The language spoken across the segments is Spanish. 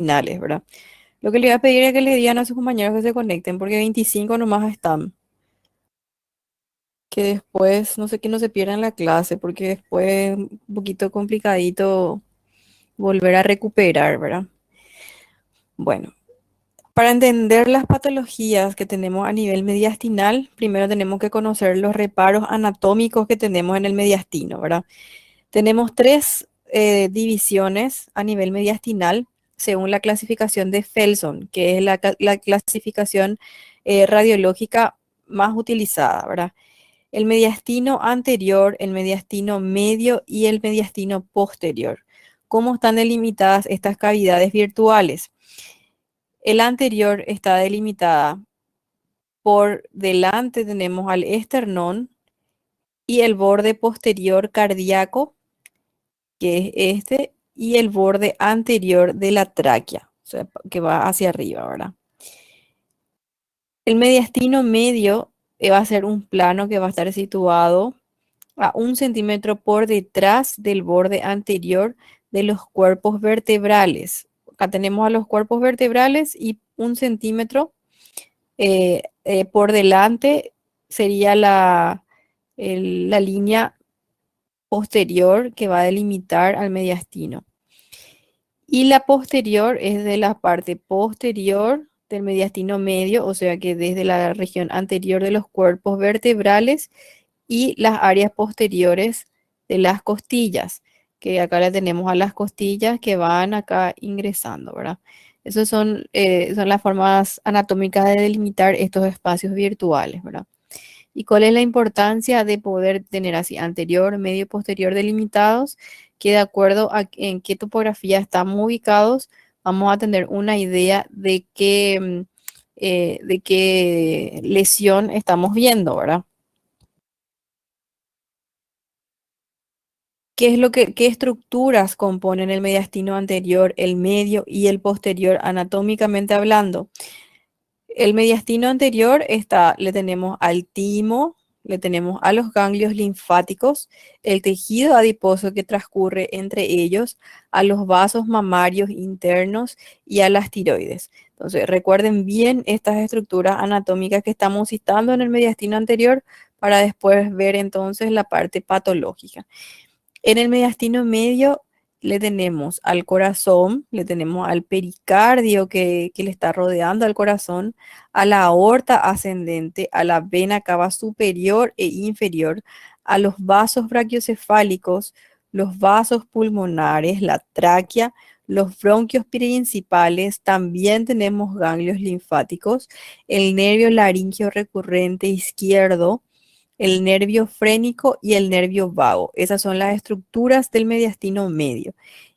¿verdad? Lo que le voy a pedir es que le digan a sus compañeros que se conecten, porque 25 nomás están. Que después, no sé, que no se pierdan la clase, porque después es un poquito complicadito volver a recuperar, ¿verdad? Bueno, para entender las patologías que tenemos a nivel mediastinal, primero tenemos que conocer los reparos anatómicos que tenemos en el mediastino, ¿verdad? Tenemos tres divisiones a nivel mediastinal según la clasificación de Felson, que es la clasificación radiológica más utilizada, ¿verdad? El mediastino anterior, el mediastino medio y el mediastino posterior. ¿Cómo están delimitadas estas cavidades virtuales? El anterior está delimitada por delante, tenemos al esternón y el borde posterior cardíaco, que es este, y el borde anterior de la tráquea, o sea, que va hacia arriba, ¿verdad? El mediastino medio va a ser un plano que va a estar situado a 1 centímetro por detrás del borde anterior de los cuerpos vertebrales. Acá tenemos a los cuerpos vertebrales y 1 centímetro por delante sería la línea posterior que va a delimitar al mediastino. Y la posterior es de la parte posterior del mediastino medio, o sea que desde la región anterior de los cuerpos vertebrales y las áreas posteriores de las costillas, que acá le tenemos a las costillas que van acá ingresando, ¿verdad? Esas son las formas anatómicas de delimitar estos espacios virtuales, ¿verdad? ¿Y cuál es la importancia de poder tener así anterior, medio, posterior delimitados? Que de acuerdo a en qué topografía estamos ubicados, vamos a tener una idea de qué lesión estamos viendo, ¿verdad? ¿Qué estructuras componen el mediastino anterior, el medio y el posterior anatómicamente hablando? El mediastino anterior está, le tenemos al timo, le tenemos a los ganglios linfáticos, el tejido adiposo que transcurre entre ellos, a los vasos mamarios internos y a las tiroides. Entonces, recuerden bien estas estructuras anatómicas que estamos citando en el mediastino anterior para después ver entonces la parte patológica. En el mediastino medio le tenemos al corazón, le tenemos al pericardio que le está rodeando al corazón, a la aorta ascendente, a la vena cava superior e inferior, a los vasos brachiocefálicos, los vasos pulmonares, la tráquea, los bronquios principales, también tenemos ganglios linfáticos, el nervio laríngeo recurrente izquierdo, el nervio frénico y el nervio vago. Esas son las estructuras del mediastino medio.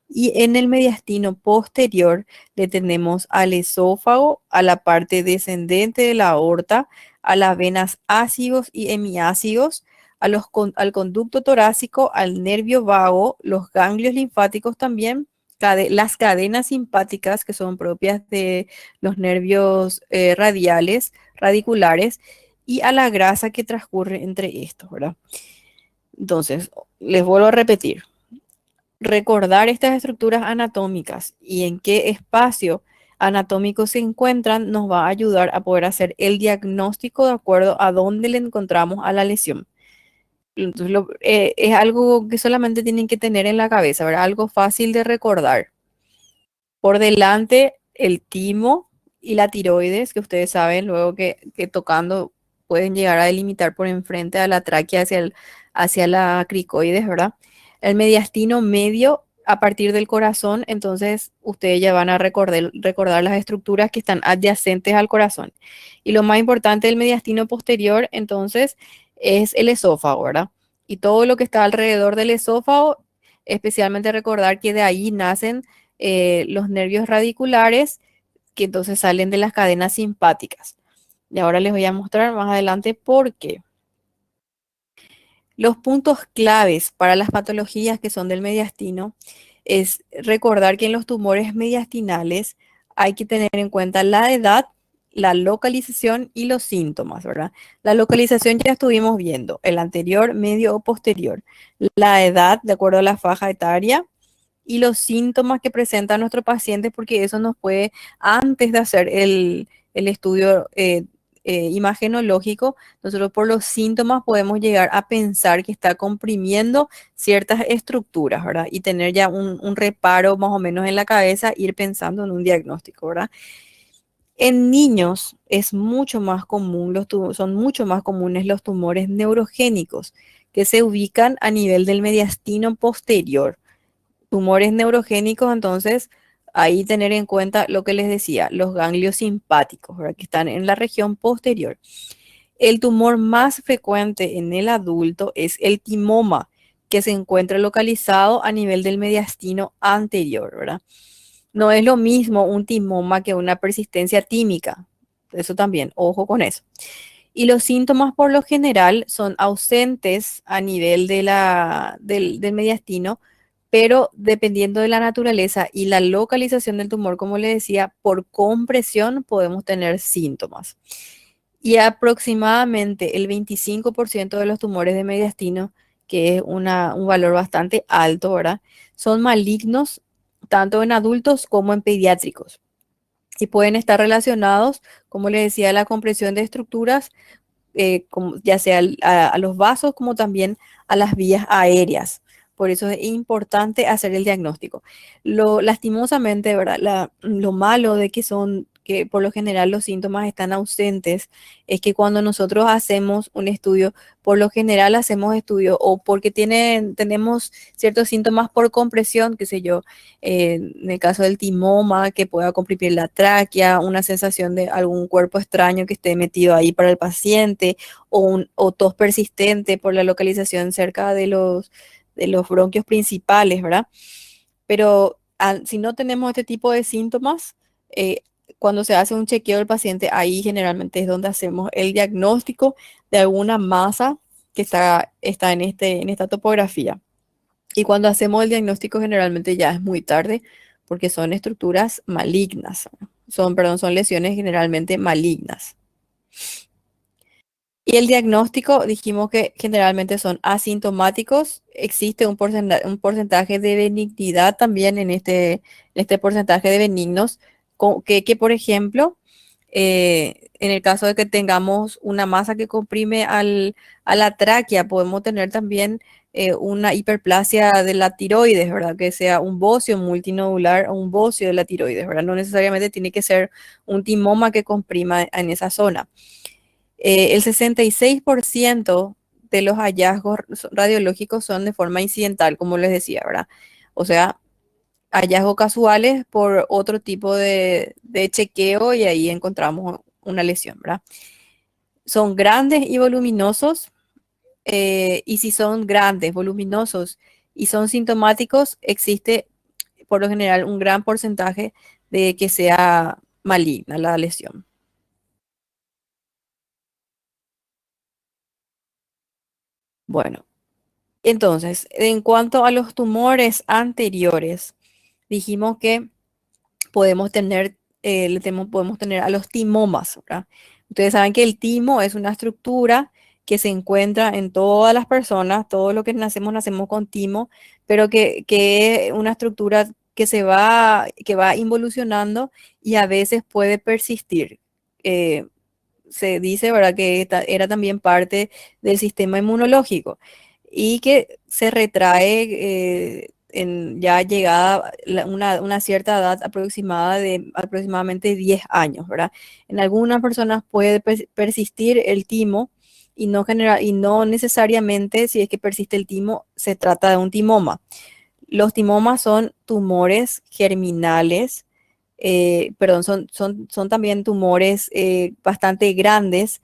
Y en el mediastino posterior le tenemos al esófago, a la parte descendente de la aorta, a las venas ácigos y hemiácigos, al conducto torácico, al nervio vago, los ganglios linfáticos también, las cadenas simpáticas que son propias de los nervios radiales, radiculares, y a la grasa que transcurre entre estos, ¿verdad? Entonces, les vuelvo a repetir, recordar estas estructuras anatómicas y en qué espacio anatómico se encuentran nos va a ayudar a poder hacer el diagnóstico de acuerdo a dónde le encontramos a la lesión. Entonces, es algo que solamente tienen que tener en la cabeza, ¿verdad? Algo fácil de recordar. Por delante, el timo y la tiroides, que ustedes saben luego que tocando pueden llegar a delimitar por enfrente a la tráquea hacia la cricoides, ¿verdad? El mediastino medio a partir del corazón, entonces ustedes ya van a recordar las estructuras que están adyacentes al corazón. Y lo más importante del mediastino posterior, entonces, es el esófago, ¿verdad? Y todo lo que está alrededor del esófago, especialmente recordar que de ahí nacen los nervios radiculares que entonces salen de las cadenas simpáticas. Y ahora les voy a mostrar más adelante por qué. Los puntos claves para las patologías que son del mediastino es recordar que en los tumores mediastinales hay que tener en cuenta la edad, la localización y los síntomas, ¿verdad? La localización ya estuvimos viendo, el anterior, medio o posterior. La edad, de acuerdo a la faja etaria, y los síntomas que presenta nuestro paciente, porque eso nos puede, antes de hacer el estudio imagenológico, nosotros por los síntomas podemos llegar a pensar que está comprimiendo ciertas estructuras, ¿verdad? Y tener ya un reparo más o menos en la cabeza, ir pensando en un diagnóstico, ¿verdad? En niños es mucho más común, son mucho más comunes los tumores neurogénicos que se ubican a nivel del mediastino posterior. Tumores neurogénicos, entonces, ahí tener en cuenta lo que les decía, los ganglios simpáticos, ¿verdad? Que están en la región posterior. El tumor más frecuente en el adulto es el timoma, que se encuentra localizado a nivel del mediastino anterior, ¿verdad? No es lo mismo un timoma que una persistencia tímica. Eso también, ojo con eso. Y los síntomas por lo general son ausentes a nivel del mediastino, pero dependiendo de la naturaleza y la localización del tumor, como le decía, por compresión podemos tener síntomas. Y aproximadamente el 25% de los tumores de mediastino, que es un valor bastante alto, ¿verdad? Son malignos tanto en adultos como en pediátricos. Y pueden estar relacionados, como le decía, a la compresión de estructuras ya sea a los vasos como también a las vías aéreas. Por eso es importante hacer el diagnóstico. Lastimosamente, ¿verdad? Lo malo de que por lo general los síntomas están ausentes, es que cuando nosotros hacemos un estudio, por lo general hacemos estudio o porque tenemos ciertos síntomas por compresión, qué sé yo, en el caso del timoma, que pueda comprimir la tráquea, una sensación de algún cuerpo extraño que esté metido ahí para el paciente, o tos persistente por la localización cerca de los bronquios principales, ¿verdad? Pero si no tenemos este tipo de síntomas, eh, cuando se hace un chequeo del paciente, ahí generalmente es donde hacemos el diagnóstico de alguna masa que está en esta topografía. Y cuando hacemos el diagnóstico generalmente ya es muy tarde porque son estructuras malignas. Son lesiones generalmente malignas. Y el diagnóstico, dijimos que generalmente son asintomáticos. Existe un porcentaje de benignidad también en este porcentaje de benignos, que, por ejemplo, en el caso de que tengamos una masa que comprime a la tráquea, podemos tener también una hiperplasia de la tiroides, ¿verdad? Que sea un bocio multinodular o un bocio de la tiroides, ¿verdad? No necesariamente tiene que ser un timoma que comprima en esa zona. El 66% de los hallazgos radiológicos son de forma incidental, como les decía, ¿verdad? O sea, hallazgos casuales por otro tipo de chequeo y ahí encontramos una lesión, ¿verdad? Son grandes y voluminosos, y si son grandes, voluminosos y son sintomáticos, existe por lo general un gran porcentaje de que sea maligna la lesión. Bueno, entonces, en cuanto a los tumores anteriores, dijimos que podemos tener a los timomas, ¿verdad? Ustedes saben que el timo es una estructura que se encuentra en todas las personas, todo lo que nacemos con timo, pero que es una estructura que va involucionando y a veces puede persistir. Eh, Se dice, ¿verdad?, que era también parte del sistema inmunológico y que se retrae en ya llegada una cierta edad aproximada de aproximadamente 10 años, ¿verdad? En algunas personas puede persistir el timo y no necesariamente si es que persiste el timo se trata de un timoma. Los timomas son tumores germinales, perdón, son también tumores bastante grandes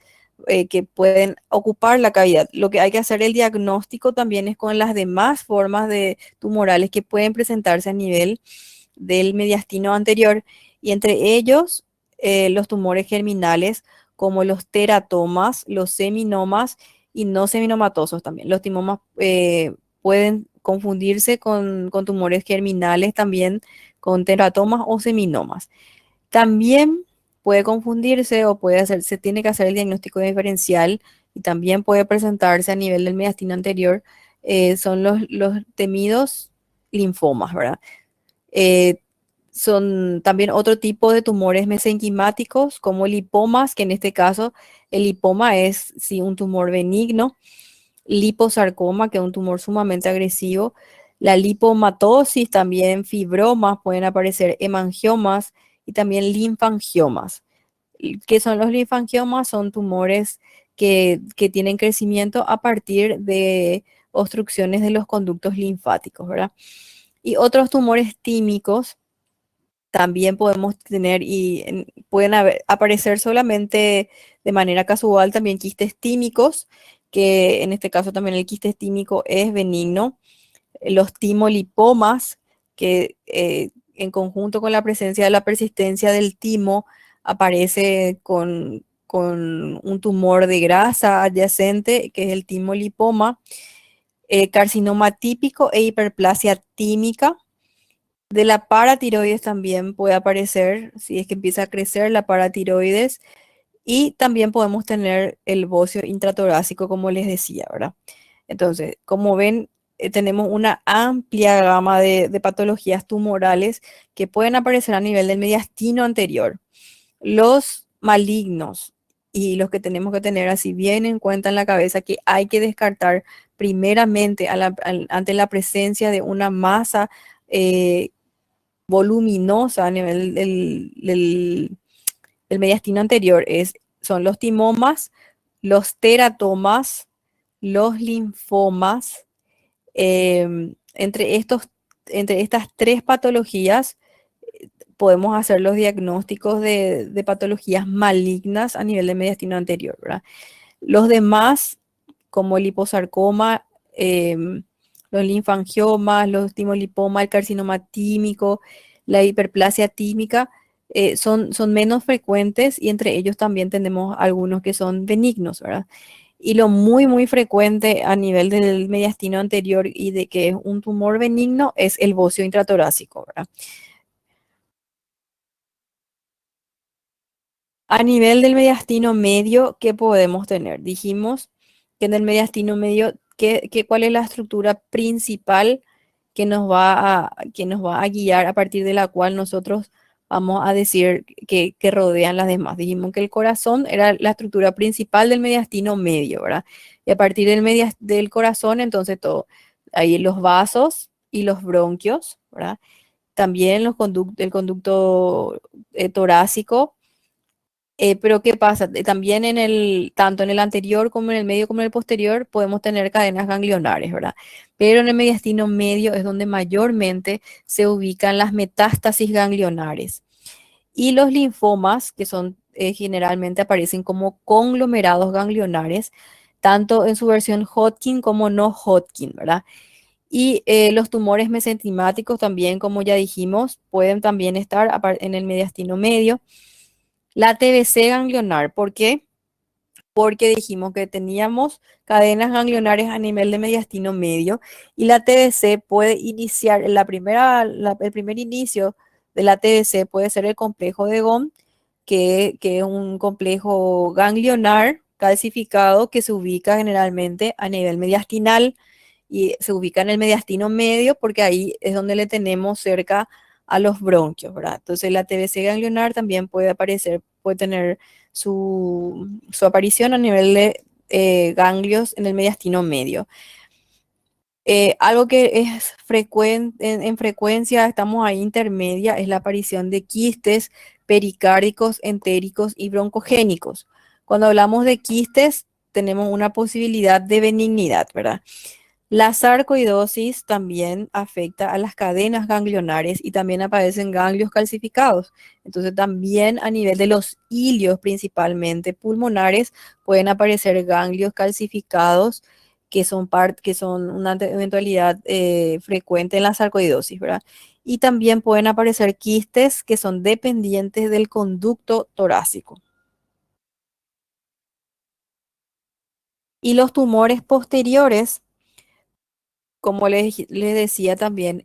que pueden ocupar la cavidad. Lo que hay que hacer el diagnóstico también es con las demás formas de tumorales que pueden presentarse a nivel del mediastino anterior y entre ellos los tumores germinales como los teratomas, los seminomas y no seminomatosos también. Los timomas pueden confundirse con tumores germinales también, con teratomas o seminomas. También puede confundirse o se tiene que hacer el diagnóstico diferencial y también puede presentarse a nivel del mediastino anterior. Son los temidos linfomas, ¿verdad? Eh, Son también otro tipo de tumores mesenquimáticos, como lipomas, que en este caso el lipoma es sí, un tumor benigno, liposarcoma, que es un tumor sumamente agresivo, la lipomatosis, también fibromas, pueden aparecer hemangiomas y también linfangiomas. ¿Qué son los linfangiomas? Son tumores que tienen crecimiento a partir de obstrucciones de los conductos linfáticos, ¿verdad? Y otros tumores tímicos también podemos tener y pueden aparecer solamente de manera casual también quistes tímicos, que en este caso también el quiste tímico es benigno. Los timolipomas, que en conjunto con la presencia de la persistencia del timo, aparece con un tumor de grasa adyacente, que es el timolipoma, carcinoma típico e hiperplasia tímica. De la paratiroides también puede aparecer, si es que empieza a crecer la paratiroides, y también podemos tener el bocio intratorácico, como les decía, ¿verdad? Entonces, como ven, tenemos una amplia gama de patologías tumorales que pueden aparecer a nivel del mediastino anterior. Los malignos y los que tenemos que tener así bien en cuenta en la cabeza que hay que descartar primeramente ante la presencia de una masa eh, voluminosa a nivel del mediastino anterior son los timomas, los teratomas, los linfomas. Entre entre estas tres patologías podemos hacer los diagnósticos de patologías malignas a nivel del mediastino anterior, ¿verdad? Los demás, como el liposarcoma, los linfangiomas, los timolipomas, el carcinoma tímico, la hiperplasia tímica, son menos frecuentes y entre ellos también tenemos algunos que son benignos, ¿verdad? Y lo muy frecuente a nivel del mediastino anterior y de que es un tumor benigno es el bocio intratorácico, ¿verdad? A nivel del mediastino medio, ¿qué podemos tener? Dijimos que en el mediastino medio, ¿cuál es la estructura principal que nos va a guiar a partir de la cual nosotros vamos a decir que rodean las demás? Dijimos que el corazón era la estructura principal del mediastino medio, ¿verdad? Y a partir del corazón, entonces todo, ahí los vasos y los bronquios, ¿verdad? También el conducto torácico, pero ¿qué pasa? También tanto en el anterior como en el medio como en el posterior podemos tener cadenas ganglionares, ¿verdad? Pero en el mediastino medio es donde mayormente se ubican las metástasis ganglionares. Y los linfomas, que son generalmente aparecen como conglomerados ganglionares, tanto en su versión Hodgkin como no Hodgkin, ¿verdad? Y los tumores mesenquimáticos también, como ya dijimos, pueden también estar en el mediastino medio. La TBC ganglionar, ¿por qué? Porque dijimos que teníamos cadenas ganglionares a nivel de mediastino medio y la TBC puede iniciar, el primer inicio de la TBC puede ser el complejo de GOM, que es un complejo ganglionar calcificado que se ubica generalmente a nivel mediastinal y se ubica en el mediastino medio porque ahí es donde le tenemos cerca a los bronquios, ¿verdad? Entonces la TBC ganglionar también puede aparecer, puede tener su aparición a nivel de ganglios en el mediastino medio. Algo que es frecuente, en frecuencia estamos ahí intermedia, es la aparición de quistes pericárdicos, entéricos y broncogénicos. Cuando hablamos de quistes, tenemos una posibilidad de benignidad, ¿verdad? La sarcoidosis también afecta a las cadenas ganglionares y también aparecen ganglios calcificados. Entonces también a nivel de los hilios, principalmente pulmonares, pueden aparecer ganglios calcificados que son una eventualidad frecuente en la sarcoidosis, ¿verdad? Y también pueden aparecer quistes que son dependientes del conducto torácico. Y los tumores posteriores, como les decía también,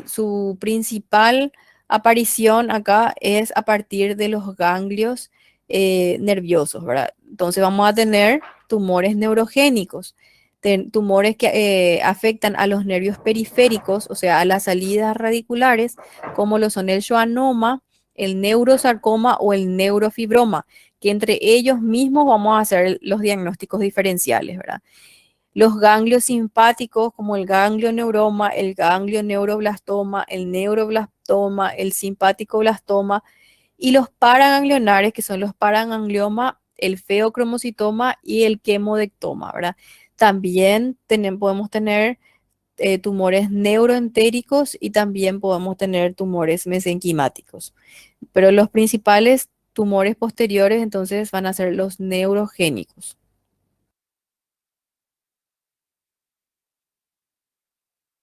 su principal aparición acá es a partir de los ganglios nerviosos, ¿verdad? Entonces vamos a tener tumores neurogénicos. tumores que afectan a los nervios periféricos, o sea, a las salidas radiculares, como lo son el schwannoma, el neurosarcoma o el neurofibroma, que entre ellos mismos vamos a hacer los diagnósticos diferenciales, ¿verdad? Los ganglios simpáticos, como el ganglioneuroma, el ganglioneuroblastoma, el neuroblastoma, el simpático-blastoma, y los paraganglionares, que son los paraganglioma, el feocromocitoma y el quemodectoma, ¿verdad? También podemos tener tumores neuroentéricos y también podemos tener tumores mesenquimáticos. Pero los principales tumores posteriores entonces van a ser los neurogénicos.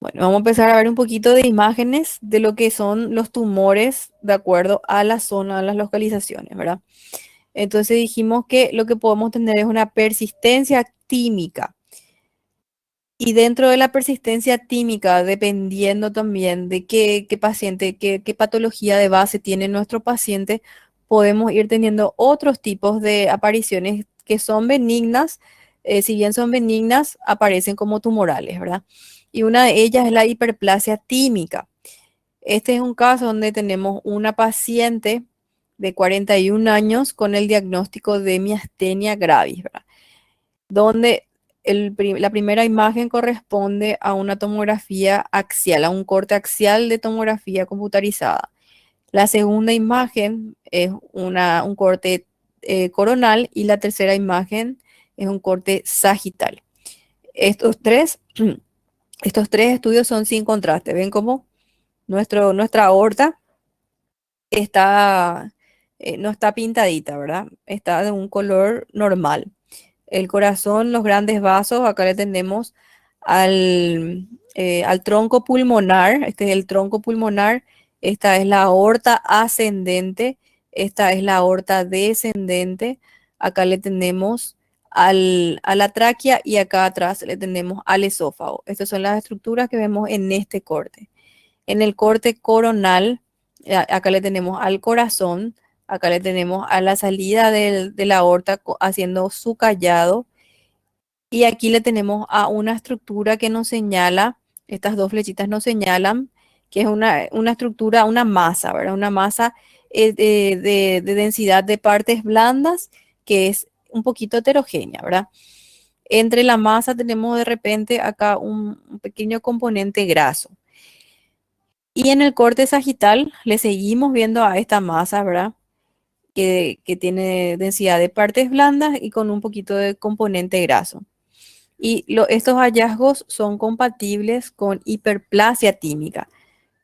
Bueno, vamos a empezar a ver un poquito de imágenes de lo que son los tumores de acuerdo a la zona, a las localizaciones, ¿verdad? Entonces dijimos que lo que podemos tener es una persistencia tímica. Y dentro de la persistencia tímica, dependiendo también de qué paciente, qué patología de base tiene nuestro paciente, podemos ir teniendo otros tipos de apariciones que son benignas. Si bien son benignas, aparecen como tumorales, ¿verdad? Y una de ellas es la hiperplasia tímica. Este es un caso donde tenemos una paciente de 41 años con el diagnóstico de miastenia gravis, ¿verdad? Donde la primera imagen corresponde a una tomografía axial, a un corte axial de tomografía computarizada. La segunda imagen es un corte coronal y la tercera imagen es un corte sagital. Estos tres, estos tres estudios son sin contraste. ¿Ven cómo nuestra aorta está, no está pintadita, ¿verdad? Está de un color normal? El corazón, los grandes vasos, acá le tenemos al tronco pulmonar, este es el tronco pulmonar, esta es la aorta ascendente, esta es la aorta descendente, acá le tenemos a la tráquea y acá atrás le tenemos al esófago. Estas son las estructuras que vemos en este corte. En el corte coronal, acá le tenemos al corazón, acá le tenemos a la salida de la aorta haciendo su callado. Y aquí le tenemos a una estructura que nos señala, estas dos flechitas nos señalan que es una estructura, una masa, ¿verdad? Una masa de densidad de partes blandas que es un poquito heterogénea, ¿verdad? Entre la masa tenemos de repente acá un pequeño componente graso. Y en el corte sagital le seguimos viendo a esta masa, ¿verdad? Que tiene densidad de partes blandas y con un poquito de componente graso. Y estos hallazgos son compatibles con hiperplasia tímica.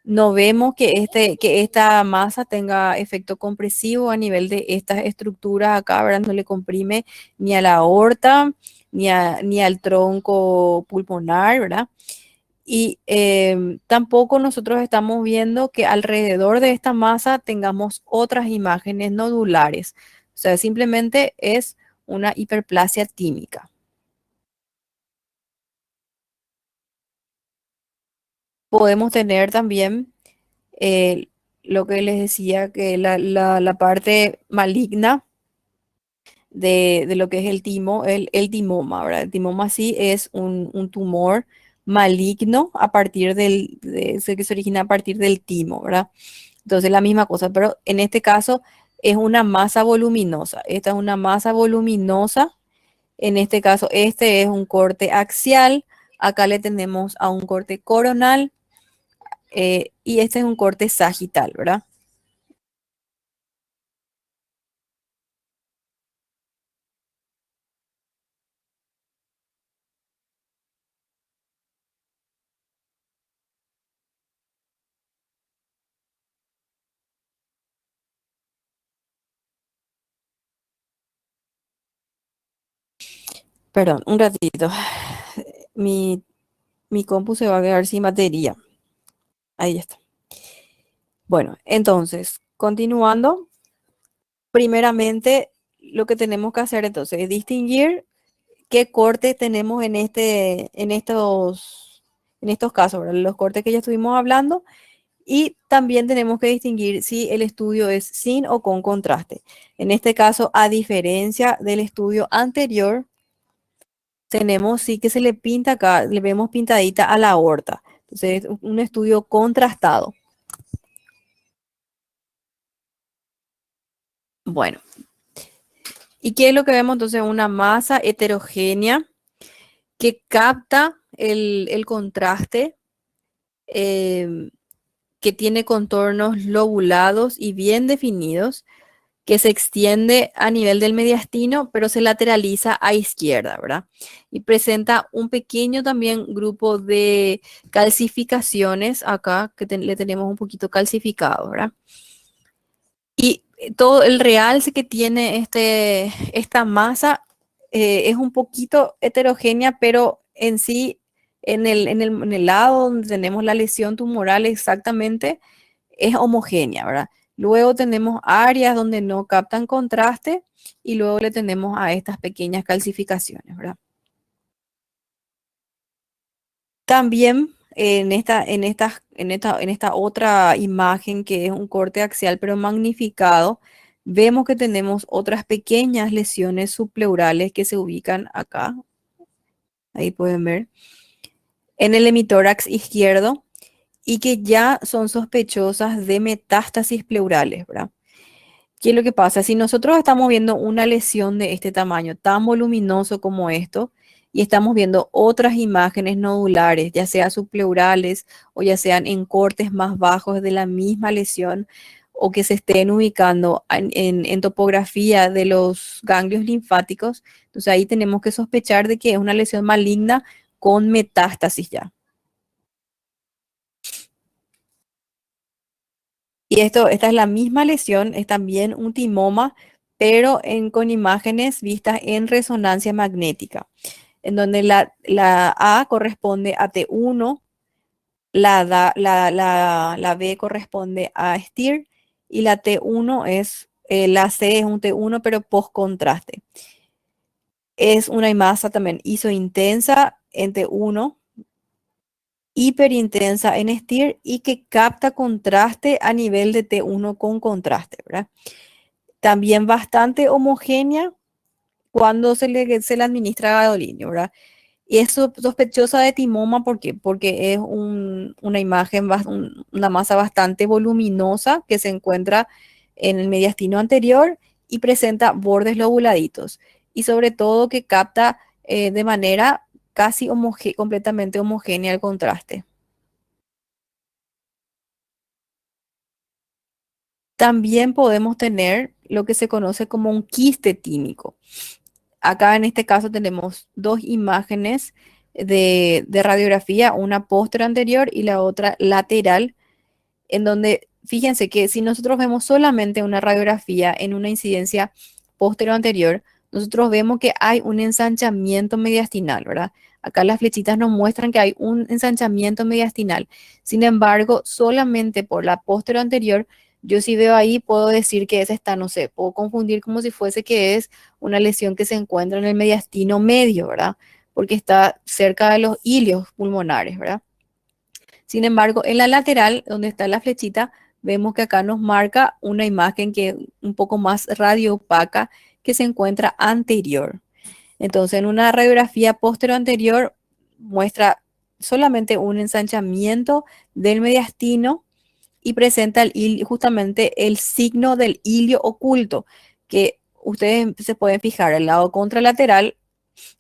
No vemos que esta masa tenga efecto compresivo a nivel de estas estructuras acá, ¿verdad? No le comprime ni a la aorta, ni al tronco pulmonar, ¿verdad? Y tampoco nosotros estamos viendo que alrededor de esta masa tengamos otras imágenes nodulares. O sea, simplemente es una hiperplasia tímica. Podemos tener también eh, lo que les decía, que la parte maligna de lo que es el timo, el timoma, ¿verdad? El timoma sí es un tumor maligno a partir que se origina a partir del timo, ¿verdad? Entonces la misma cosa, pero en este caso es una masa voluminosa. Esta es una masa voluminosa. En este caso, este es un corte axial. Acá le tenemos a un corte coronal y este es un corte sagital, ¿verdad? Perdón, un ratito. Mi, mi compu se va a quedar sin batería. Ahí está. Bueno, entonces, continuando, primeramente lo que tenemos que hacer entonces es distinguir qué corte tenemos en estos casos, ¿verdad? Los cortes que ya estuvimos hablando. Y también tenemos que distinguir si el estudio es sin o con contraste. En este caso, a diferencia del estudio anterior, tenemos sí que se le pinta acá, le vemos pintadita a la aorta. Entonces, es un estudio contrastado. Bueno, ¿y qué es lo que vemos entonces? Una masa heterogénea que capta el contraste, em, que tiene contornos lobulados y bien definidos, que se extiende a nivel del mediastino, pero se lateraliza a izquierda, ¿verdad? Y presenta un pequeño también grupo de calcificaciones acá, que le tenemos un poquito calcificado, ¿verdad? Y todo el realce que tiene esta masa es un poquito heterogénea, pero en sí, en el lado donde tenemos la lesión tumoral exactamente, es homogénea, ¿verdad? Luego tenemos áreas donde no captan contraste y luego le tenemos a estas pequeñas calcificaciones, ¿verdad? También en esta otra imagen que es un corte axial pero magnificado, vemos que tenemos otras pequeñas lesiones subpleurales que se ubican acá, ahí pueden ver, en el hemitórax izquierdo y que ya son sospechosas de metástasis pleurales, ¿verdad? ¿Qué es lo que pasa? Si nosotros estamos viendo una lesión de este tamaño, tan voluminoso como esto, y estamos viendo otras imágenes nodulares, ya sea subpleurales o ya sean en cortes más bajos de la misma lesión, o que se estén ubicando en topografía de los ganglios linfáticos, entonces ahí tenemos que sospechar de que es una lesión maligna con metástasis ya. Y esta es la misma lesión, es también un timoma, pero con imágenes vistas en resonancia magnética, en donde la A corresponde a T1, la B corresponde a STIR y la T1 la C es un T1 pero post contraste. Es una masa también isointensa en T1, hiperintensa en STIR y que capta contraste a nivel de T1 con contraste, ¿verdad? También bastante homogénea cuando se le administra gadolinio, ¿verdad? Y es sospechosa de timoma, ¿por qué? Porque es una imagen, una masa bastante voluminosa que se encuentra en el mediastino anterior y presenta bordes lobuladitos. Y sobre todo que capta de manera casi completamente homogénea el contraste. También podemos tener lo que se conoce como un quiste tímico. Acá en este caso tenemos dos imágenes de radiografía, una posterior anterior y la otra lateral, en donde fíjense que si nosotros vemos solamente una radiografía en una incidencia posterior anterior, nosotros vemos que hay un ensanchamiento mediastinal, ¿verdad? Acá las flechitas nos muestran que hay un ensanchamiento mediastinal. Sin embargo, solamente por la posterior anterior, yo si veo ahí, puedo decir que esa está, no sé, puedo confundir como si fuese que es una lesión que se encuentra en el mediastino medio, ¿verdad? Porque está cerca de los ilios pulmonares, ¿verdad? Sin embargo, en la lateral, donde está la flechita, vemos que acá nos marca una imagen que es un poco más radiopaca que se encuentra anterior. Entonces, en una radiografía posterior anterior muestra solamente un ensanchamiento del mediastino y presenta justamente el signo del ilio oculto, que ustedes se pueden fijar al lado contralateral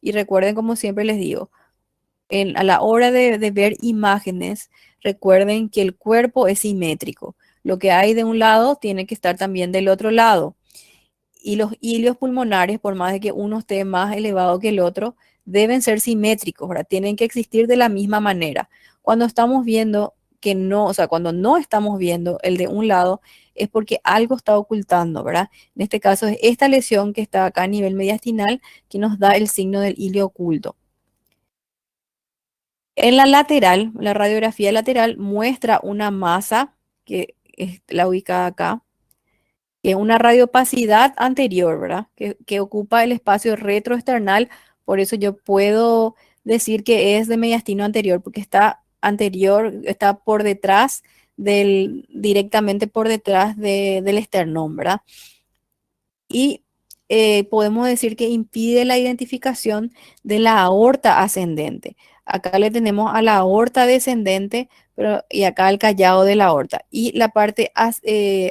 y recuerden, como siempre les digo, a la hora de ver imágenes, recuerden que el cuerpo es simétrico. Lo que hay de un lado tiene que estar también del otro lado. Y los ilios pulmonares, por más de que uno esté más elevado que el otro, deben ser simétricos, ¿verdad? Tienen que existir de la misma manera. Cuando estamos viendo que no, o sea, cuando no estamos viendo el de un lado, es porque algo está ocultando, ¿verdad? En este caso es esta lesión que está acá a nivel mediastinal que nos da el signo del ilio oculto. En la lateral, la radiografía lateral muestra una masa que es la ubicada acá, que es una radiopacidad anterior, ¿verdad? Que ocupa el espacio retroesternal, por eso yo puedo decir que es de mediastino anterior, porque está anterior, está por detrás directamente por detrás del esternón, ¿verdad? Y podemos decir que impide la identificación de la aorta ascendente. Acá le tenemos a la aorta descendente, y acá el callado de la aorta. Y la parte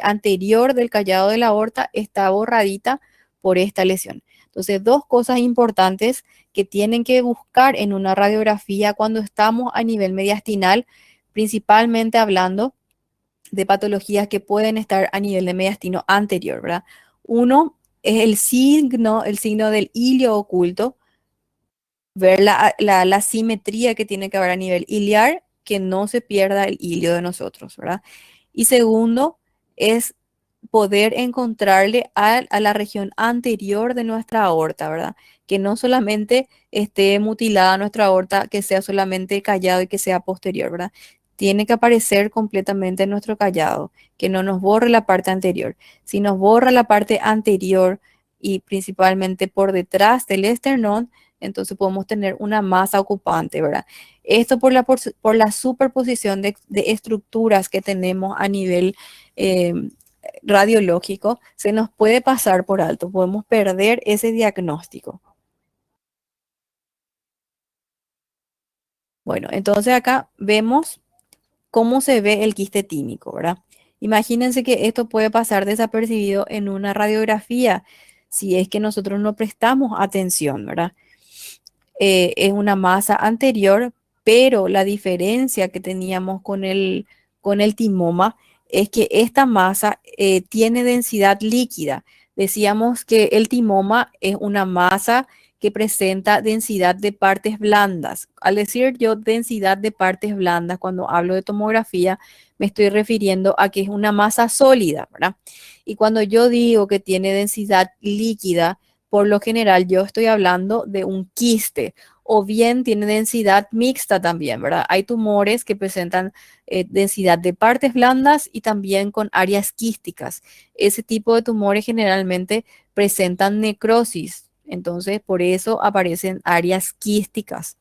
anterior del callado de la aorta está borradita por esta lesión. Entonces, dos cosas importantes que tienen que buscar en una radiografía cuando estamos a nivel mediastinal, principalmente hablando de patologías que pueden estar a nivel de mediastino anterior, ¿verdad? Uno es el signo del ilio oculto, ver la simetría que tiene que haber a nivel iliar, que no se pierda el ilio de nosotros, ¿verdad? Y segundo es poder encontrarle a la región anterior de nuestra aorta, ¿verdad? Que no solamente esté mutilada nuestra aorta, que sea solamente callado y que sea posterior, ¿verdad? Tiene que aparecer completamente nuestro callado, que no nos borre la parte anterior. Si nos borra la parte anterior y principalmente por detrás del esternón, entonces podemos tener una masa ocupante, ¿verdad? Esto por la superposición de estructuras que tenemos a nivel eh, radiológico, se nos puede pasar por alto, podemos perder ese diagnóstico. Bueno, entonces acá vemos cómo se ve el quiste tímico, ¿verdad? Imagínense que esto puede pasar desapercibido en una radiografía si es que nosotros no prestamos atención, ¿verdad? Es una masa anterior, pero la diferencia que teníamos con el timoma es que esta masa tiene densidad líquida. Decíamos que el timoma es una masa que presenta densidad de partes blandas. Al decir yo densidad de partes blandas, cuando hablo de tomografía, me estoy refiriendo a que es una masa sólida, ¿verdad? Y cuando yo digo que tiene densidad líquida, por lo general yo estoy hablando de un quiste o bien tiene densidad mixta también, ¿verdad? Hay tumores que presentan densidad de partes blandas y también con áreas quísticas. Ese tipo de tumores generalmente presentan necrosis, entonces por eso aparecen áreas quísticas.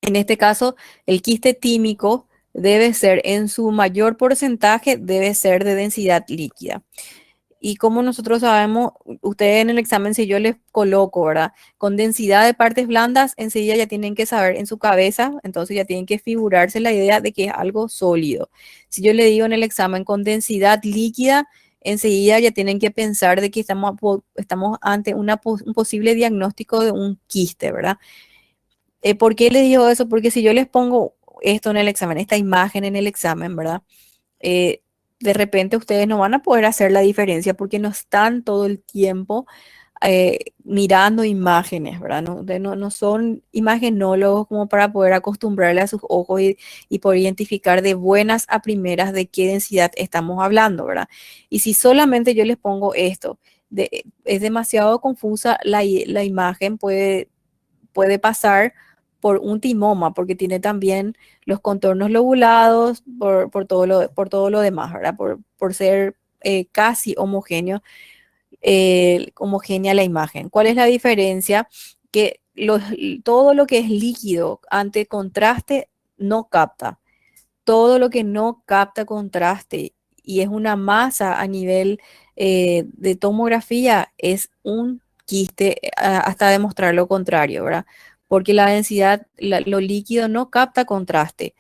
En este caso, el quiste tímico debe ser en su mayor porcentaje, debe ser de densidad líquida. Y como nosotros sabemos, ustedes en el examen, si yo les coloco, ¿verdad? Con densidad de partes blandas, enseguida ya tienen que saber en su cabeza, entonces ya tienen que figurarse la idea de que es algo sólido. Si yo le digo en el examen con densidad líquida, enseguida ya tienen que pensar de que estamos ante un posible diagnóstico de un quiste, ¿verdad? ¿Por qué les digo eso? Porque si yo les pongo esto en el examen, esta imagen en el examen, ¿verdad? eh, de repente ustedes no van a poder hacer la diferencia porque no están todo el tiempo mirando imágenes, ¿verdad? No son imagenólogos como para poder acostumbrarle a sus ojos y poder identificar de buenas a primeras de qué densidad estamos hablando, ¿verdad? Y si solamente yo les pongo esto, es demasiado confusa la imagen, puede pasar por un timoma, porque tiene también los contornos lobulados, por todo lo demás, ¿verdad? Por ser casi homogéneo, homogénea la imagen. ¿Cuál es la diferencia? Que todo lo que es líquido ante contraste no capta. Todo lo que no capta contraste y es una masa a nivel de tomografía es un quiste hasta demostrar lo contrario, ¿verdad? Porque la densidad, lo líquido no capta contraste,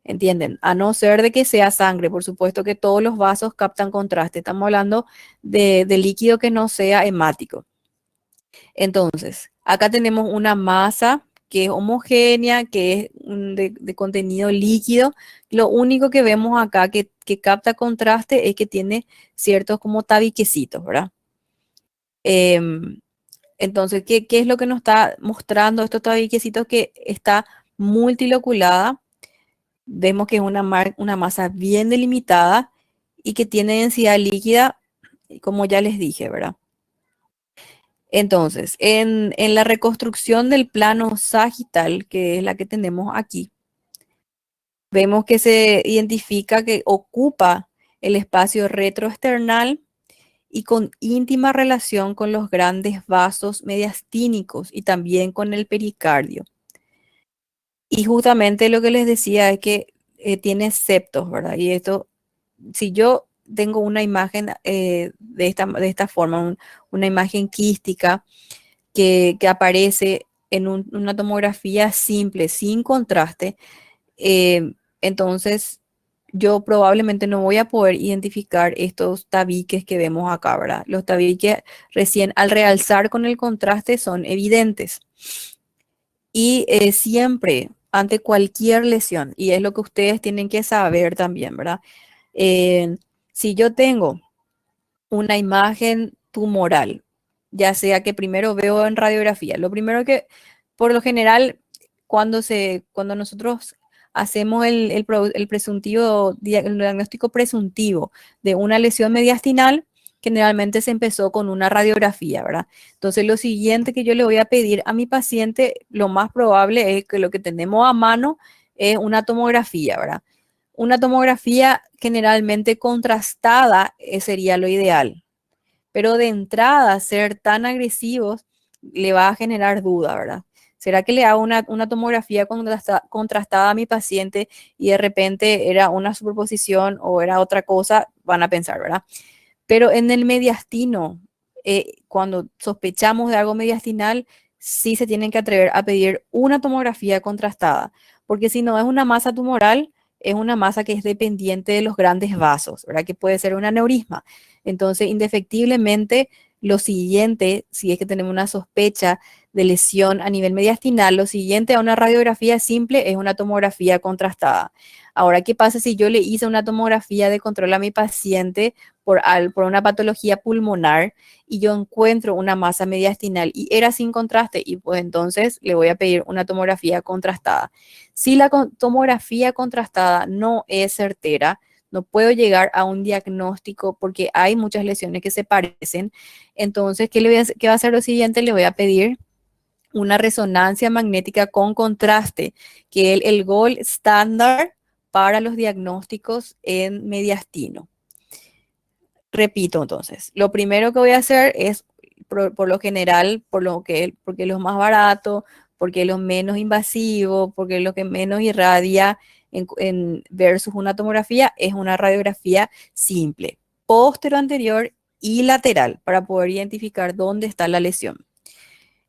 ¿entienden? A no ser de que sea sangre, por supuesto que todos los vasos captan contraste. Estamos hablando de líquido que no sea hemático. Entonces, acá tenemos una masa que es homogénea, que es de contenido líquido. Lo único que vemos acá que capta contraste es que tiene ciertos como tabiquecitos, ¿verdad? Em, entonces, ¿qué es lo que nos está mostrando estos tabiquecitos? Que está multiloculada. Vemos que es una masa bien delimitada y que tiene densidad líquida, como ya les dije, ¿verdad? Entonces, en la reconstrucción del plano sagital, que es la que tenemos aquí, vemos que se identifica que ocupa el espacio retroesternal y con íntima relación con los grandes vasos mediastínicos y también con el pericardio. Y justamente lo que les decía es que tiene septos, ¿verdad? Y esto, si yo tengo una imagen de esta forma, una imagen quística que aparece en una tomografía simple, sin contraste, entonces yo probablemente no voy a poder identificar estos tabiques que vemos acá, ¿verdad? Los tabiques recién al realzar con el contraste son evidentes. Y siempre, ante cualquier lesión, y es lo que ustedes tienen que saber también, ¿verdad? Eh, si yo tengo una imagen tumoral, ya sea que primero veo en radiografía. Lo primero que, por lo general, cuando nosotros hacemos el presuntivo, el diagnóstico presuntivo de una lesión mediastinal, generalmente se empezó con una radiografía, ¿verdad? Entonces, lo siguiente que yo le voy a pedir a mi paciente, lo más probable es que lo que tenemos a mano es una tomografía, ¿verdad? Una tomografía generalmente contrastada sería lo ideal, pero de entrada ser tan agresivos le va a generar duda, ¿verdad? ¿Será que le hago una tomografía contrastada a mi paciente y de repente era una superposición o era otra cosa? Van a pensar, ¿verdad? Pero en el mediastino, cuando sospechamos de algo mediastinal, sí se tienen que atrever a pedir una tomografía contrastada, porque si no es una masa tumoral, es una masa que es dependiente de los grandes vasos, ¿verdad? Que puede ser un aneurisma. Entonces, indefectiblemente, lo siguiente, si es que tenemos una sospecha de lesión a nivel mediastinal, lo siguiente a una radiografía simple es una tomografía contrastada. Ahora, ¿qué pasa si yo le hice una tomografía de control a mi paciente por una patología pulmonar y yo encuentro una masa mediastinal y era sin contraste? Y pues entonces le voy a pedir una tomografía contrastada. Si la tomografía contrastada no es certera, no puedo llegar a un diagnóstico porque hay muchas lesiones que se parecen. Entonces, ¿qué va a hacer lo siguiente? Le voy a pedir una resonancia magnética con contraste, que es el gold standard para los diagnósticos en mediastino. Repito entonces, lo primero que voy a hacer es, por lo general, porque es lo más barato, porque es lo menos invasivo, porque es lo que menos irradia versus una tomografía, es una radiografía simple, póstero anterior y lateral, para poder identificar dónde está la lesión.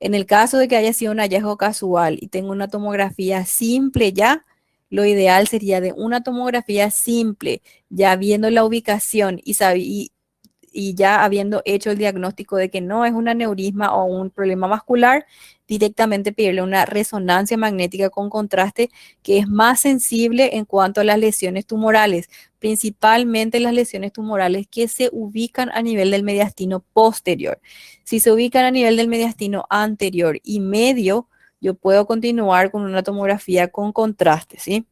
En el caso de que haya sido un hallazgo casual y tengo una tomografía simple ya, lo ideal sería de una tomografía simple, ya viendo la ubicación y ya habiendo hecho el diagnóstico de que no es un aneurisma o un problema vascular, directamente pedirle una resonancia magnética con contraste que es más sensible en cuanto a las lesiones tumorales, principalmente las lesiones tumorales que se ubican a nivel del mediastino posterior. Si se ubican a nivel del mediastino anterior y medio, yo puedo continuar con una tomografía con contraste, ¿sí?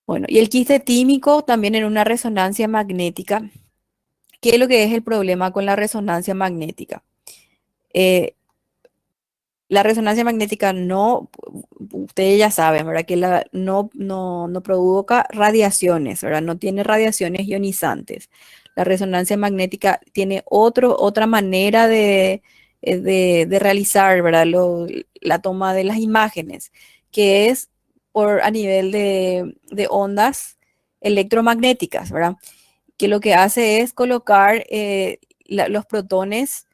Bueno, y el quiste tímico también en una resonancia magnética. ¿Qué es lo que es el problema con la resonancia magnética? Eh, la resonancia magnética no, ustedes ya saben, ¿verdad? Que no provoca radiaciones, ¿verdad? No tiene radiaciones ionizantes. La resonancia magnética tiene otra manera de realizar, ¿verdad? La toma de las imágenes, que es a nivel de ondas electromagnéticas, ¿verdad? Que lo que hace es colocar los protones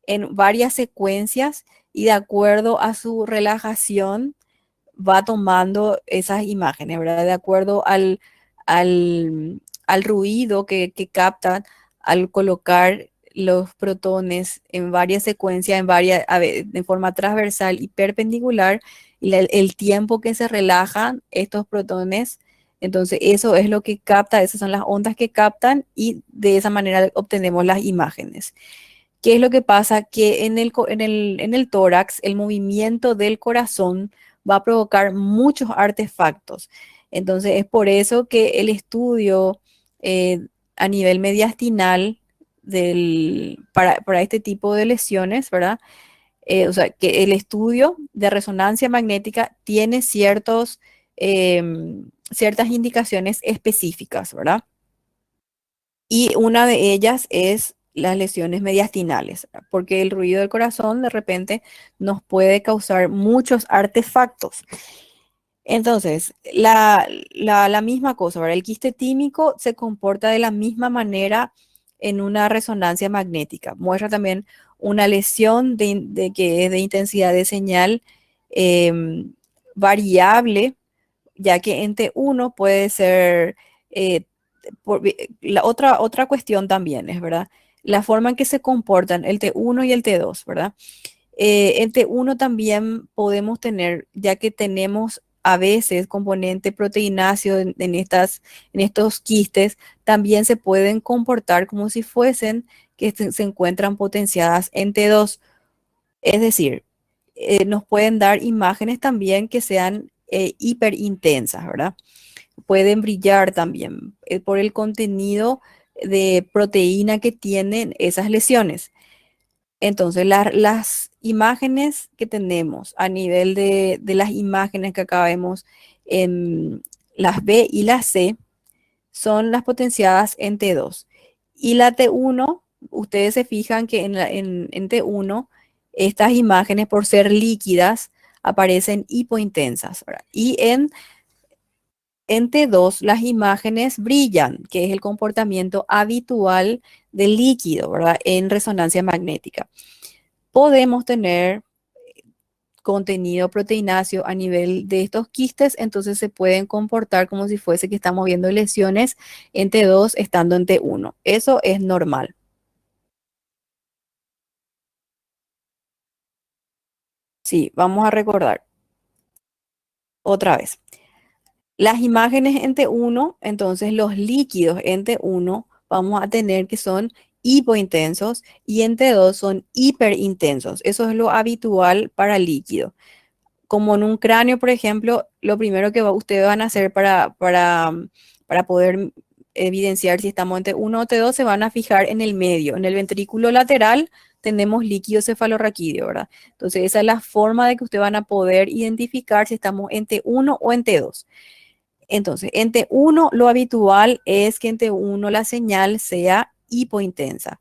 en varias secuencias y de acuerdo a su relajación va tomando esas imágenes, ¿verdad? De acuerdo al ruido que captan al colocar los protones en varias secuencias, de forma transversal y perpendicular, y el tiempo que se relajan estos protones. Entonces, eso es lo que capta, esas son las ondas que captan y de esa manera obtenemos las imágenes. ¿Qué es lo que pasa? Que en el tórax el movimiento del corazón va a provocar muchos artefactos. Entonces es por eso que el estudio a nivel mediastinal para este tipo de lesiones, ¿verdad? O sea, que el estudio de resonancia magnética tiene ciertas indicaciones específicas, ¿verdad? Y una de ellas es las lesiones mediastinales, ¿verdad? Porque el ruido del corazón de repente nos puede causar muchos artefactos. Entonces, la misma cosa, ¿verdad? El quiste tímico se comporta de la misma manera en una resonancia magnética. Muestra también una lesión de que es de intensidad de señal em, variable, ya que en T1 puede ser, eh, la otra cuestión también es, ¿verdad? La forma en que se comportan el T1 y el T2, ¿verdad? En T1 también podemos tener, ya que tenemos a veces componente proteináceo en estos quistes, también se pueden comportar como si fuesen que se encuentran potenciadas en T2. Es decir, nos pueden dar imágenes también que sean hiperintensas, ¿verdad? Pueden brillar también por el contenido de proteína que tienen esas lesiones. Entonces, las imágenes que tenemos a nivel de las imágenes que acá vemos en las B y las C son las potenciadas en T2. Y la T1, ustedes se fijan que en T1 estas imágenes por ser líquidas aparecen hipointensas, ¿verdad? Y en T2 las imágenes brillan, que es el comportamiento habitual del líquido, ¿verdad? En resonancia magnética. Podemos tener contenido proteináceo a nivel de estos quistes, entonces se pueden comportar como si fuese que estamos viendo lesiones en T2 estando en T1. Eso es normal. Sí, vamos a recordar otra vez. Las imágenes en T1, entonces los líquidos en T1 vamos a tener que son hipointensos y en T2 son hiperintensos. Eso es lo habitual para líquido. Como en un cráneo, por ejemplo, lo primero que ustedes van a hacer para poder evidenciar si estamos entre uno o T2, se van a fijar en el medio. En el ventrículo lateral tenemos líquido cefalorraquídeo, ¿verdad? Entonces, esa es la forma de que ustedes van a poder identificar si estamos en T1 o en T2. Entonces, en T1 lo habitual es que en T1 la señal sea hipointensa.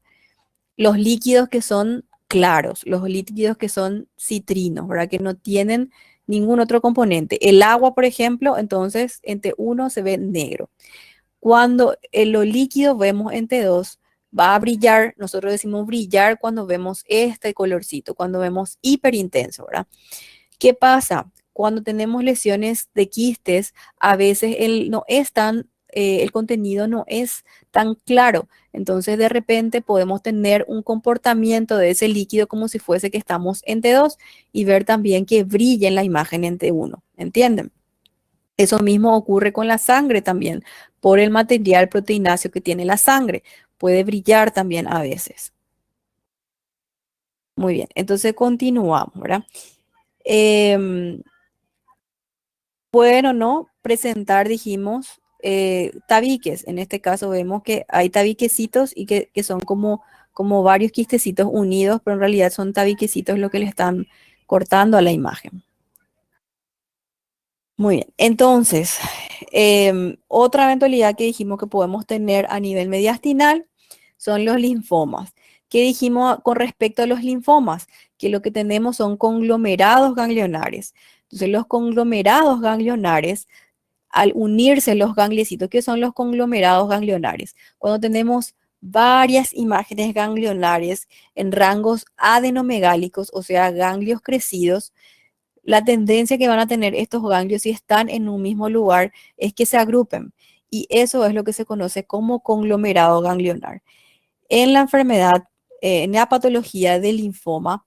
Los líquidos que son claros, los líquidos que son citrinos, ¿verdad? Que no tienen ningún otro componente. El agua, por ejemplo, entonces en T1 se ve negro. Cuando en lo líquido vemos en T2, va a brillar, nosotros decimos brillar cuando vemos este colorcito, cuando vemos hiperintenso, ¿verdad? ¿Qué pasa? Cuando tenemos lesiones de quistes, a veces no es el contenido no es tan claro. Entonces, de repente podemos tener un comportamiento de ese líquido como si fuese que estamos en T2 y ver también que brilla en la imagen en T1. ¿Entienden? Eso mismo ocurre con la sangre también, por el material proteináceo que tiene la sangre. Puede brillar también a veces. Muy bien, entonces continuamos, ¿verdad? Em, Pueden o no presentar, dijimos, tabiques. En este caso vemos que hay tabiquecitos y que son como varios quistecitos unidos, pero en realidad son tabiquecitos lo que le están cortando a la imagen. Muy bien, entonces, otra eventualidad que dijimos que podemos tener a nivel mediastinal son los linfomas. ¿Qué dijimos con respecto a los linfomas? Que lo que tenemos son conglomerados ganglionares. Entonces, los conglomerados ganglionares al unirse los gangliositos, que son los conglomerados ganglionares. Cuando tenemos varias imágenes ganglionares en rangos adenomegálicos, o sea, ganglios crecidos, la tendencia que van a tener estos ganglios si están en un mismo lugar es que se agrupen. Y eso es lo que se conoce como conglomerado ganglionar. En la enfermedad, en la patología del linfoma,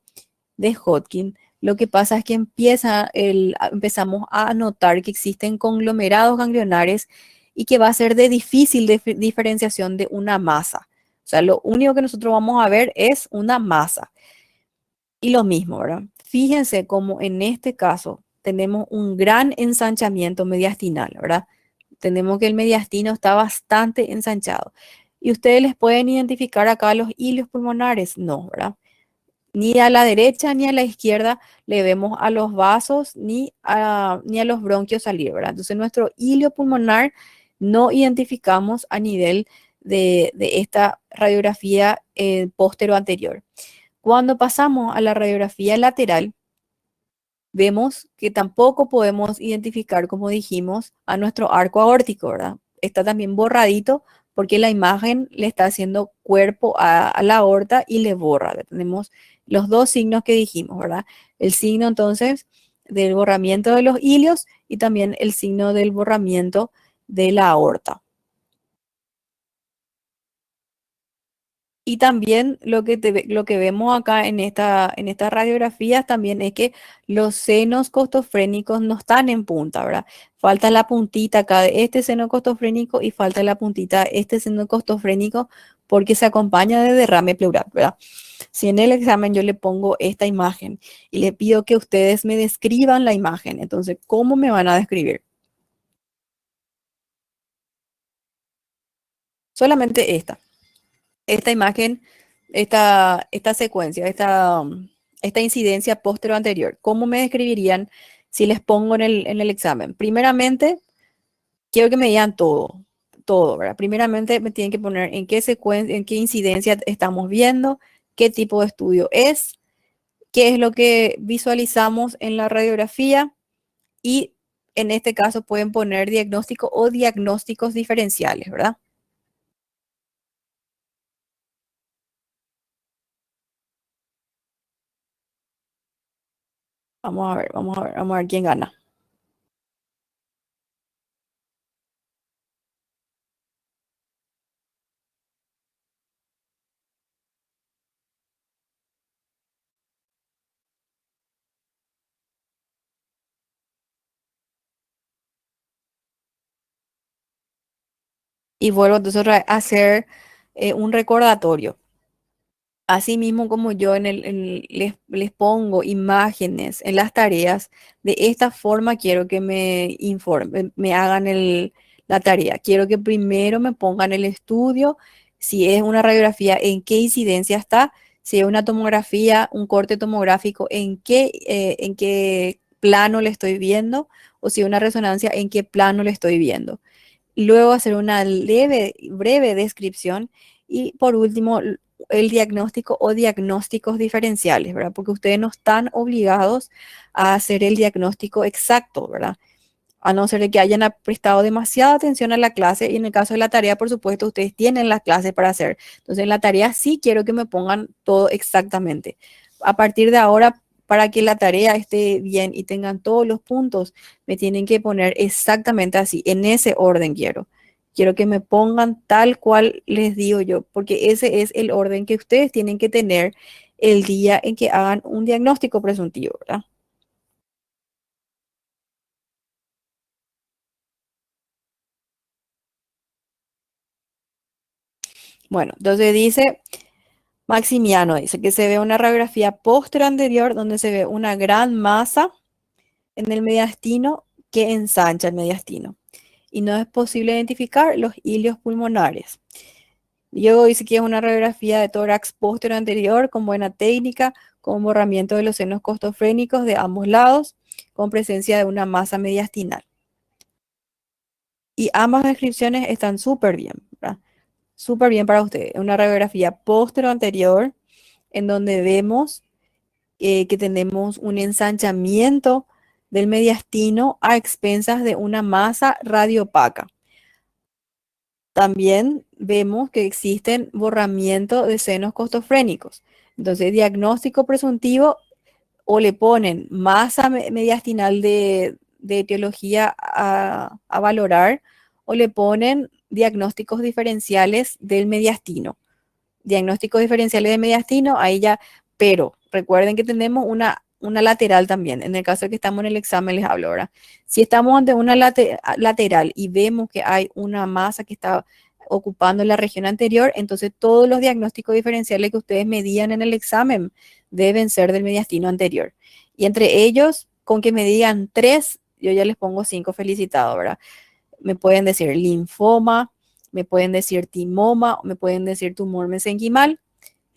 de Hodgkin, lo que pasa es que empezamos a notar que existen conglomerados ganglionares y que va a ser de difícil diferenciación de una masa. O sea, lo único que nosotros vamos a ver es una masa. Y lo mismo, ¿verdad? Fíjense cómo en este caso tenemos un gran ensanchamiento mediastinal, ¿verdad? Tenemos que el mediastino está bastante ensanchado. ¿Y ustedes les pueden identificar acá los hilios pulmonares? No, ¿verdad? Ni a la derecha ni a la izquierda le vemos a los vasos ni a los bronquios salir, ¿verdad? Entonces nuestro hilio pulmonar no identificamos a nivel de esta radiografía póstero anterior. Cuando pasamos a la radiografía lateral, vemos que tampoco podemos identificar, como dijimos, a nuestro arco aórtico, ¿verdad? Está también borradito porque la imagen le está haciendo cuerpo a la aorta y le borra. Tenemos los dos signos que dijimos, ¿verdad? El signo entonces del borramiento de los hilios y también el signo del borramiento de la aorta. Y también lo que vemos acá en estas radiografías también es que los senos costofrénicos no están en punta, ¿verdad? Falta la puntita acá de este seno costofrénico y falta la puntita de este seno costofrénico porque se acompaña de derrame pleural, ¿verdad? Si en el examen yo le pongo esta imagen y le pido que ustedes me describan la imagen, entonces, ¿cómo me van a describir? Solamente esta imagen, esta secuencia, esta incidencia póstero anterior, ¿cómo me describirían si les pongo en el examen? Primeramente, quiero que me digan todo, ¿verdad? Primeramente me tienen que poner en qué secuencia, en qué incidencia estamos viendo, qué tipo de estudio es, qué es lo que visualizamos en la radiografía y en este caso pueden poner diagnóstico o diagnósticos diferenciales, ¿verdad? Vamos a ver quién gana. Y vuelvo entonces otra vez a hacer un recordatorio. Así mismo como yo les pongo imágenes en las tareas, de esta forma quiero que me informen, me hagan la tarea. Quiero que primero me pongan el estudio, si es una radiografía, en qué incidencia está, si es una tomografía, un corte tomográfico, en qué plano le estoy viendo, o si es una resonancia, en qué plano le estoy viendo. Luego hacer una breve descripción y por último el diagnóstico o diagnósticos diferenciales, ¿verdad? Porque ustedes no están obligados a hacer el diagnóstico exacto, ¿verdad? A no ser de que hayan prestado demasiada atención a la clase y en el caso de la tarea, por supuesto, ustedes tienen las clases para hacer. Entonces, en la tarea sí quiero que me pongan todo exactamente. A partir de ahora, para que la tarea esté bien y tengan todos los puntos, me tienen que poner exactamente así, en ese orden quiero. Quiero que me pongan tal cual les digo yo, porque ese es el orden que ustedes tienen que tener el día en que hagan un diagnóstico presuntivo, ¿verdad? Bueno, entonces dice Maximiano dice que se ve una radiografía póster anterior donde se ve una gran masa en el mediastino que ensancha el mediastino y no es posible identificar los hilios pulmonares. Diego dice que es una radiografía de tórax póster anterior con buena técnica, con borramiento de los senos costofrénicos de ambos lados, con presencia de una masa mediastinal. Y ambas descripciones están súper bien, ¿verdad? Súper bien para ustedes. Una radiografía póster anterior en donde vemos que tenemos un ensanchamiento del mediastino a expensas de una masa radiopaca. También vemos que existen borramiento de senos costofrénicos. Entonces, diagnóstico presuntivo o le ponen masa mediastinal de etiología a valorar o le ponen diagnósticos diferenciales del mediastino. Diagnósticos diferenciales de mediastino, ahí ya, pero recuerden que tenemos una lateral también. En el caso de que estamos en el examen, les hablo ahora. Si estamos ante una lateral y vemos que hay una masa que está ocupando la región anterior, entonces todos los diagnósticos diferenciales que ustedes medían en el examen deben ser del mediastino anterior. Y entre ellos, con que me digan tres, yo ya les pongo cinco felicitados, ¿verdad? Me pueden decir linfoma, me pueden decir timoma, me pueden decir tumor mesenquimal,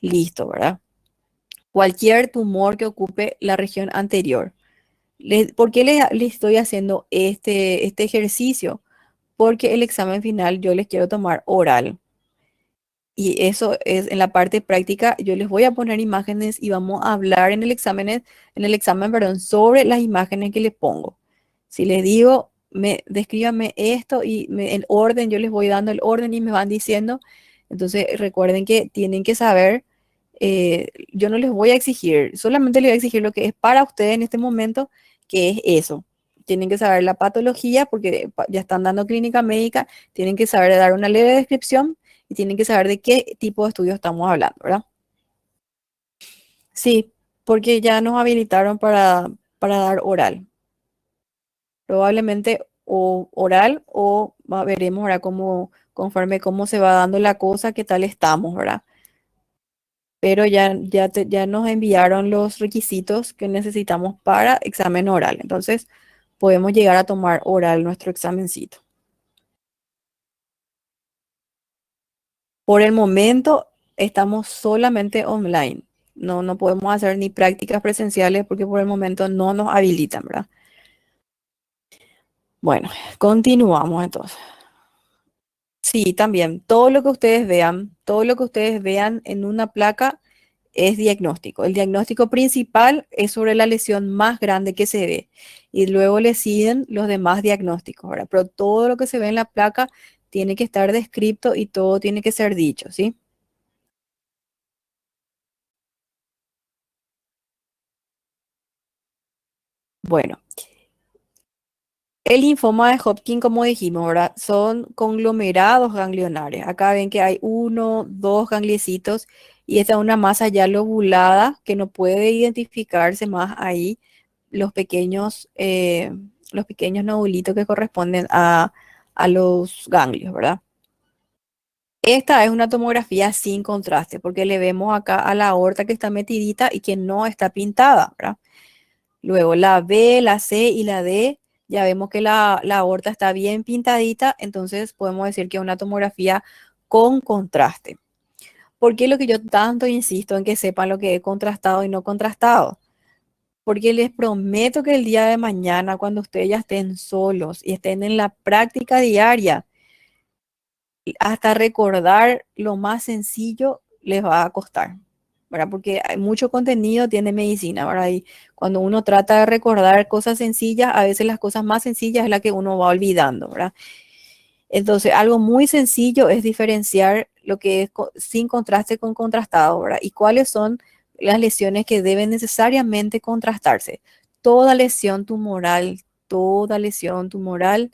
listo, ¿verdad? Cualquier tumor que ocupe la región anterior. ¿Por qué les estoy haciendo este ejercicio? Porque el examen final yo les quiero tomar oral. Y eso es en la parte práctica. Yo les voy a poner imágenes y vamos a hablar en el examen, perdón, sobre las imágenes que les pongo. Si les digo, descríbame esto y el orden, yo les voy dando el orden y me van diciendo. Entonces recuerden que tienen que saber, yo no les voy a exigir, solamente les voy a exigir lo que es para ustedes en este momento, que es eso. Tienen que saber la patología porque ya están dando clínica médica, tienen que saber dar una leve descripción y tienen que saber de qué tipo de estudio estamos hablando, ¿verdad? Sí, porque ya nos habilitaron para dar oral. Probablemente o oral o veremos ahora cómo, conforme cómo se va dando la cosa, qué tal estamos, ¿verdad? Pero ya nos enviaron los requisitos que necesitamos para examen oral. Entonces, podemos llegar a tomar oral nuestro examencito. Por el momento estamos solamente online. No podemos hacer ni prácticas presenciales porque por el momento no nos habilitan, ¿verdad? Bueno, continuamos entonces. Sí, también. Todo lo que ustedes vean en una placa es diagnóstico. El diagnóstico principal es sobre la lesión más grande que se ve y luego le siguen los demás diagnósticos, ¿verdad? Pero todo lo que se ve en la placa tiene que estar descrito y todo tiene que ser dicho, ¿sí? Bueno. El linfoma de Hodgkin, como dijimos, ¿verdad? Son conglomerados ganglionares. Acá ven que hay uno, dos gangliecitos y esta es una masa ya lobulada que no puede identificarse más ahí los pequeños nodulitos que corresponden a los ganglios, ¿verdad? Esta es una tomografía sin contraste porque le vemos acá a la aorta que está metidita y que no está pintada, ¿verdad? Luego la B, la C y la D, ya vemos que la aorta está bien pintadita, entonces podemos decir que es una tomografía con contraste. ¿Por qué lo que yo tanto insisto en que sepan lo que es contrastado y no contrastado? Porque les prometo que el día de mañana, cuando ustedes ya estén solos y estén en la práctica diaria, hasta recordar lo más sencillo les va a costar, ¿verdad? Porque hay mucho contenido, tiene medicina, ¿verdad? Y cuando uno trata de recordar cosas sencillas, a veces las cosas más sencillas es la que uno va olvidando, ¿verdad? Entonces, algo muy sencillo es diferenciar lo que es sin contraste con contrastado, ¿verdad? Y cuáles son las lesiones que deben necesariamente contrastarse. Toda toda lesión tumoral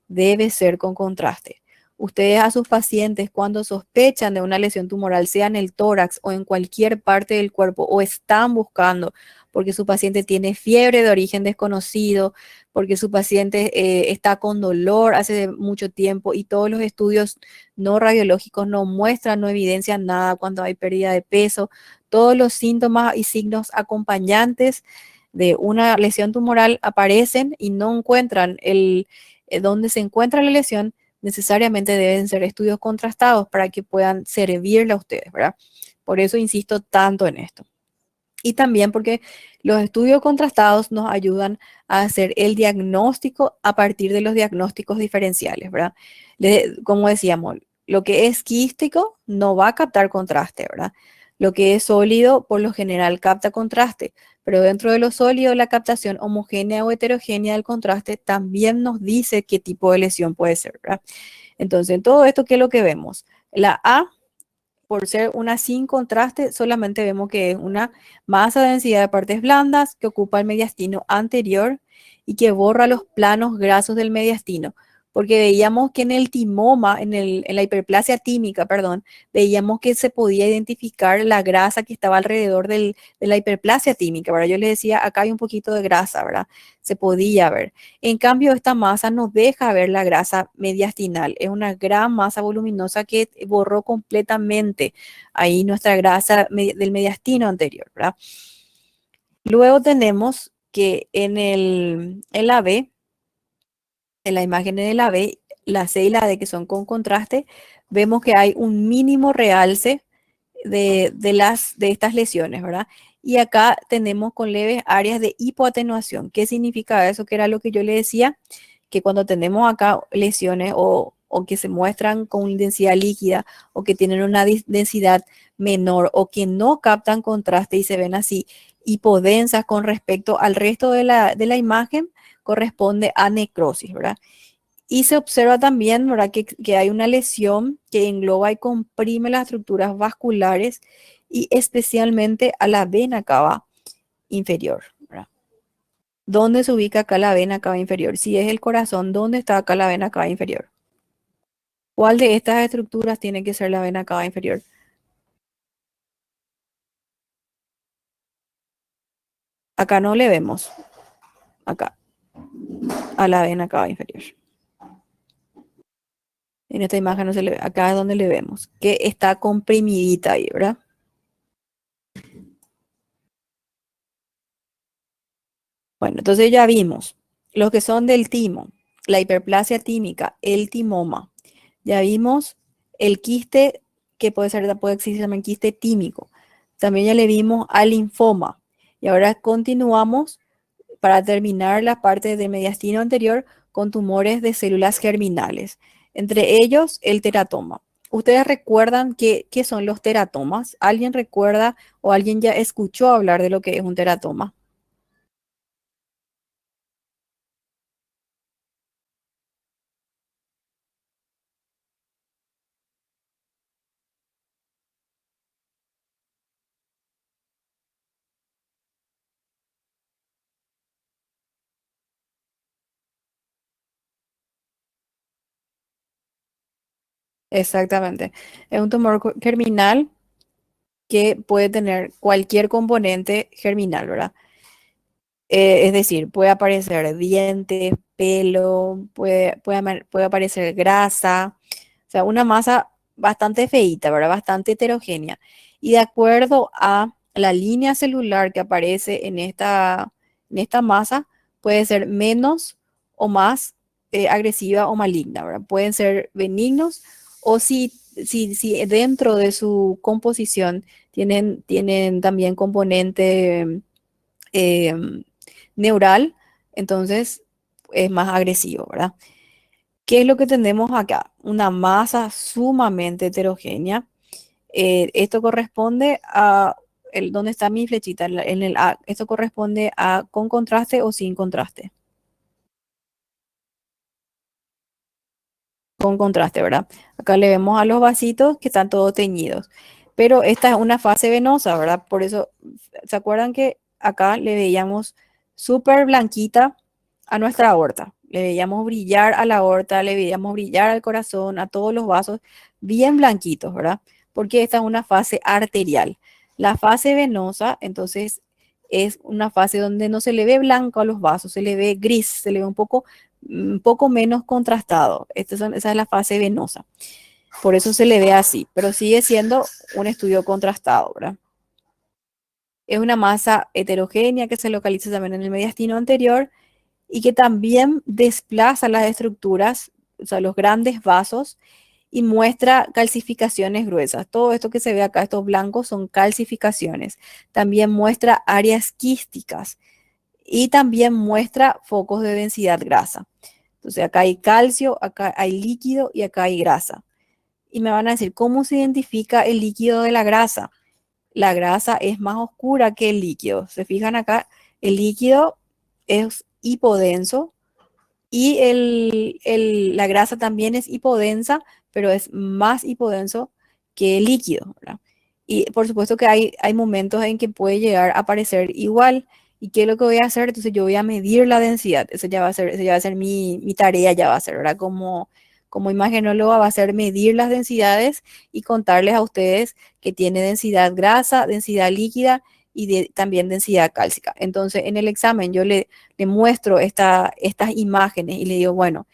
debe ser con contraste. Ustedes a sus pacientes cuando sospechan de una lesión tumoral, sea en el tórax o en cualquier parte del cuerpo, o están buscando porque su paciente tiene fiebre de origen desconocido, porque su paciente está con dolor hace mucho tiempo y todos los estudios no radiológicos no muestran, no evidencian nada cuando hay pérdida de peso. Todos los síntomas y signos acompañantes de una lesión tumoral aparecen y no encuentran donde se encuentra la lesión, necesariamente deben ser estudios contrastados para que puedan servirle a ustedes, ¿verdad? Por eso insisto tanto en esto. Y también porque los estudios contrastados nos ayudan a hacer el diagnóstico a partir de los diagnósticos diferenciales, ¿verdad? Como decíamos, lo que es quístico no va a captar contraste, ¿verdad? Lo que es sólido por lo general capta contraste, pero dentro de lo sólido la captación homogénea o heterogénea del contraste también nos dice qué tipo de lesión puede ser, ¿verdad? Entonces, en todo esto, ¿qué es lo que vemos? La A por ser una sin contraste, solamente vemos que es una masa de densidad de partes blandas que ocupa el mediastino anterior y que borra los planos grasos del mediastino. Porque veíamos que en el timoma, en la hiperplasia tímica, perdón, veíamos que se podía identificar la grasa que estaba alrededor de la hiperplasia tímica, ¿verdad? Yo les decía, acá hay un poquito de grasa, ¿verdad? Se podía ver. En cambio, esta masa no deja ver la grasa mediastinal. Es una gran masa voluminosa que borró completamente ahí nuestra grasa del mediastino anterior, ¿verdad? Luego tenemos que en la B, en la imagen de la B, la C y la D que son con contraste, vemos que hay un mínimo realce de estas lesiones, ¿verdad? Y acá tenemos con leves áreas de hipoatenuación. ¿Qué significa eso? Que era lo que yo le decía, que cuando tenemos acá lesiones o o que se muestran con densidad líquida o que tienen una densidad menor o que no captan contraste y se ven así hipodensas con respecto al resto de la imagen, corresponde a necrosis, ¿verdad? Y se observa también, ¿verdad? Que hay una lesión que engloba y comprime las estructuras vasculares y especialmente a la vena cava inferior, ¿verdad? ¿Dónde se ubica acá la vena cava inferior? Si es el corazón, ¿dónde está acá la vena cava inferior? ¿Cuál de estas estructuras tiene que ser la vena cava inferior? Acá no le vemos, acá, a la vena cava inferior. En esta imagen no se le ve, acá es donde le vemos, que está comprimidita ahí, ¿verdad? Bueno, entonces ya vimos los que son del timo, la hiperplasia tímica, el timoma. Ya vimos el quiste, que puede ser, puede existir también quiste tímico. También ya le vimos al linfoma. Y ahora continuamos para terminar la parte de mediastino anterior con tumores de células germinales, entre ellos el teratoma. ¿Ustedes recuerdan qué son los teratomas? ¿Alguien recuerda o alguien ya escuchó hablar de lo que es un teratoma? Exactamente. Es un tumor germinal que puede tener cualquier componente germinal, ¿verdad? Es decir, puede aparecer dientes, pelo, puede aparecer grasa, o sea, una masa bastante feíta, ¿verdad? Bastante heterogénea. Y de acuerdo a la línea celular que aparece en esta masa, puede ser menos o más agresiva o maligna, ¿verdad? Pueden ser benignos o si dentro de su composición tienen también componente eh, neural, entonces es más agresivo, ¿verdad? ¿Qué es lo que tenemos acá? Una masa sumamente heterogénea. Esto corresponde a ¿dónde está mi flechita? En el A. Esto corresponde a con contraste o sin contraste. Con contraste, ¿verdad? Acá le vemos a los vasitos que están todos teñidos. Pero esta es una fase venosa, ¿verdad? Por eso, ¿se acuerdan que acá le veíamos súper blanquita a nuestra aorta? Le veíamos brillar a la aorta, le veíamos brillar al corazón, a todos los vasos, bien blanquitos, ¿verdad? Porque esta es una fase arterial. La fase venosa, entonces, es una fase donde no se le ve blanco a los vasos, se le ve gris, se le ve un poco menos contrastado. Esa es la fase venosa. Por eso se le ve así, pero sigue siendo un estudio contrastado, ¿verdad? Es una masa heterogénea que se localiza también en el mediastino anterior y que también desplaza las estructuras, o sea, los grandes vasos y muestra calcificaciones gruesas. Todo esto que se ve acá, estos blancos, son calcificaciones. También muestra áreas quísticas y también muestra focos de densidad grasa. Entonces acá hay calcio, acá hay líquido y acá hay grasa. Y me van a decir, ¿cómo se identifica el líquido de la grasa? La grasa es más oscura que el líquido. Se fijan acá, el líquido es hipodenso y la grasa también es hipodensa, pero es más hipodenso que el líquido, ¿verdad? Y por supuesto que hay momentos en que puede llegar a parecer igual. ¿Y qué es lo que voy a hacer? Entonces yo voy a medir la densidad. Esa ya va a ser mi tarea, ya va a ser, ¿verdad? Como imagenóloga va a ser medir las densidades y contarles a ustedes que tiene densidad grasa, densidad líquida y también densidad cálcica. Entonces en el examen yo le muestro estas imágenes y le digo, bueno,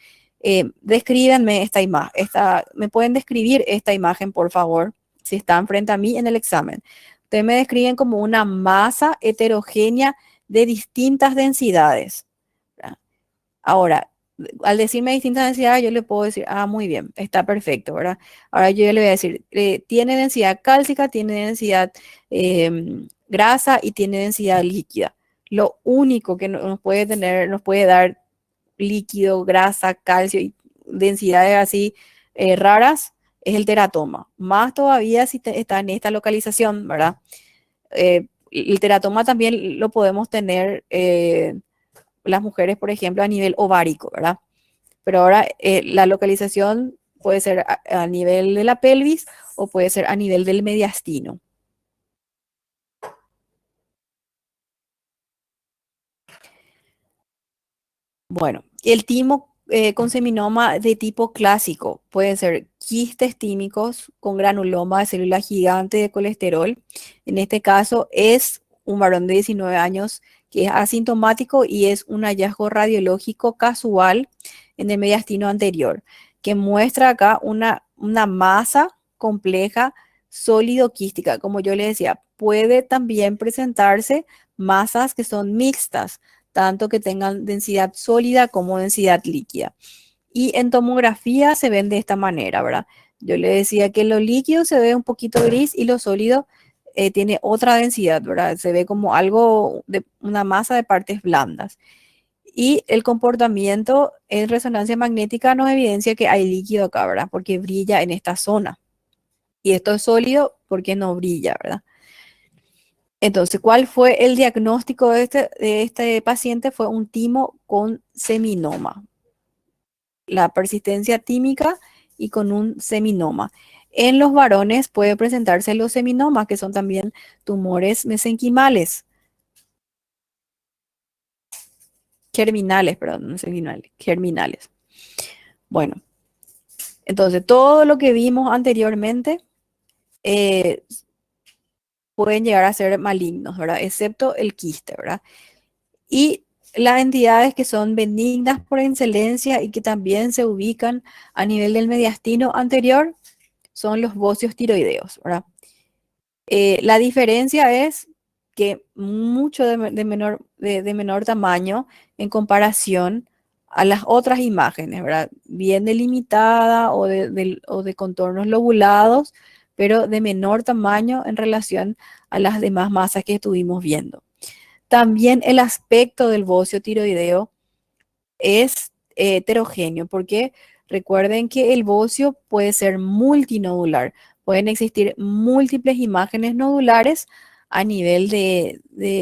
descríbanme esta imagen, ¿me pueden describir esta imagen, por favor? Si están frente a mí en el examen. Ustedes me describen como una masa heterogénea de distintas densidades, ¿verdad? Ahora, al decirme distintas densidades, yo le puedo decir, ah, muy bien, está perfecto, ¿verdad? Ahora yo le voy a decir, tiene densidad cálcica, tiene densidad grasa y tiene densidad líquida. Lo único que nos puede dar líquido, grasa, calcio densidades así raras, es el teratoma. Más todavía si está en esta localización, ¿verdad? El teratoma también lo podemos tener las mujeres, por ejemplo, a nivel ovárico, ¿verdad? Pero ahora la localización puede ser a nivel de la pelvis o puede ser a nivel del mediastino. Bueno, el timo con seminoma de tipo clásico pueden ser quistes tímicos con granuloma de célula gigante de colesterol. En este caso es un varón de 19 años que es asintomático y es un hallazgo radiológico casual en el mediastino anterior, que muestra acá una masa compleja sólido quística. Como yo le decía, puede también presentarse masas que son mixtas tanto que tengan densidad sólida como densidad líquida. Y en tomografía se ven de esta manera, ¿verdad? Yo le decía que lo líquido se ve un poquito gris y lo sólido tiene otra densidad, ¿verdad? Se ve como algo de una masa de partes blandas. Y el comportamiento en resonancia magnética nos evidencia que hay líquido acá, ¿verdad? Porque brilla en esta zona. Y esto es sólido porque no brilla, ¿verdad? Entonces, ¿cuál fue el diagnóstico de este paciente? Fue un timo con seminoma, la persistencia tímica y con un seminoma. En los varones puede presentarse los seminomas, que son también tumores mesenquimales, germinales, perdón, no seminales, germinales. Bueno, entonces todo lo que vimos anteriormente eh, pueden llegar a ser malignos, ¿verdad? Excepto el quiste, ¿verdad? Y las entidades que son benignas por excelencia y que también se ubican a nivel del mediastino anterior son los bocios tiroideos, ¿verdad? La diferencia es que mucho de menor tamaño en comparación a las otras imágenes, ¿verdad? Bien delimitada o de contornos lobulados, pero de menor tamaño en relación a las demás masas que estuvimos viendo. También el aspecto del bocio tiroideo es heterogéneo, porque recuerden que el bocio puede ser multinodular. Pueden existir múltiples imágenes nodulares a nivel de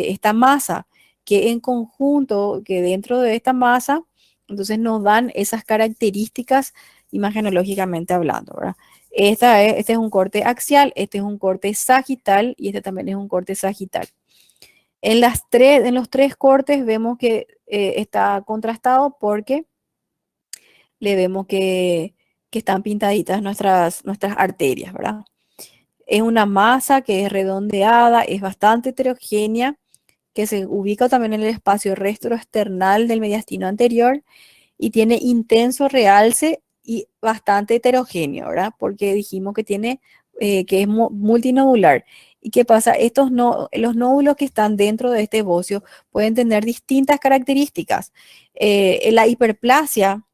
esta masa, que en conjunto, que dentro de esta masa, entonces nos dan esas características imagenológicamente hablando, ¿verdad? Este es un corte axial, este es un corte sagital y este también es un corte sagital. En los tres cortes vemos que está contrastado porque le vemos que están pintaditas nuestras arterias, ¿verdad? Es una masa que es redondeada, es bastante heterogénea, que se ubica también en el espacio retroesternal del mediastino anterior y tiene intenso realce y bastante heterogéneo, ¿verdad? Porque dijimos que tiene, que es multinodular. ¿Y qué pasa? Los nódulos que están dentro de este bocio pueden tener distintas características. En la hiperplasia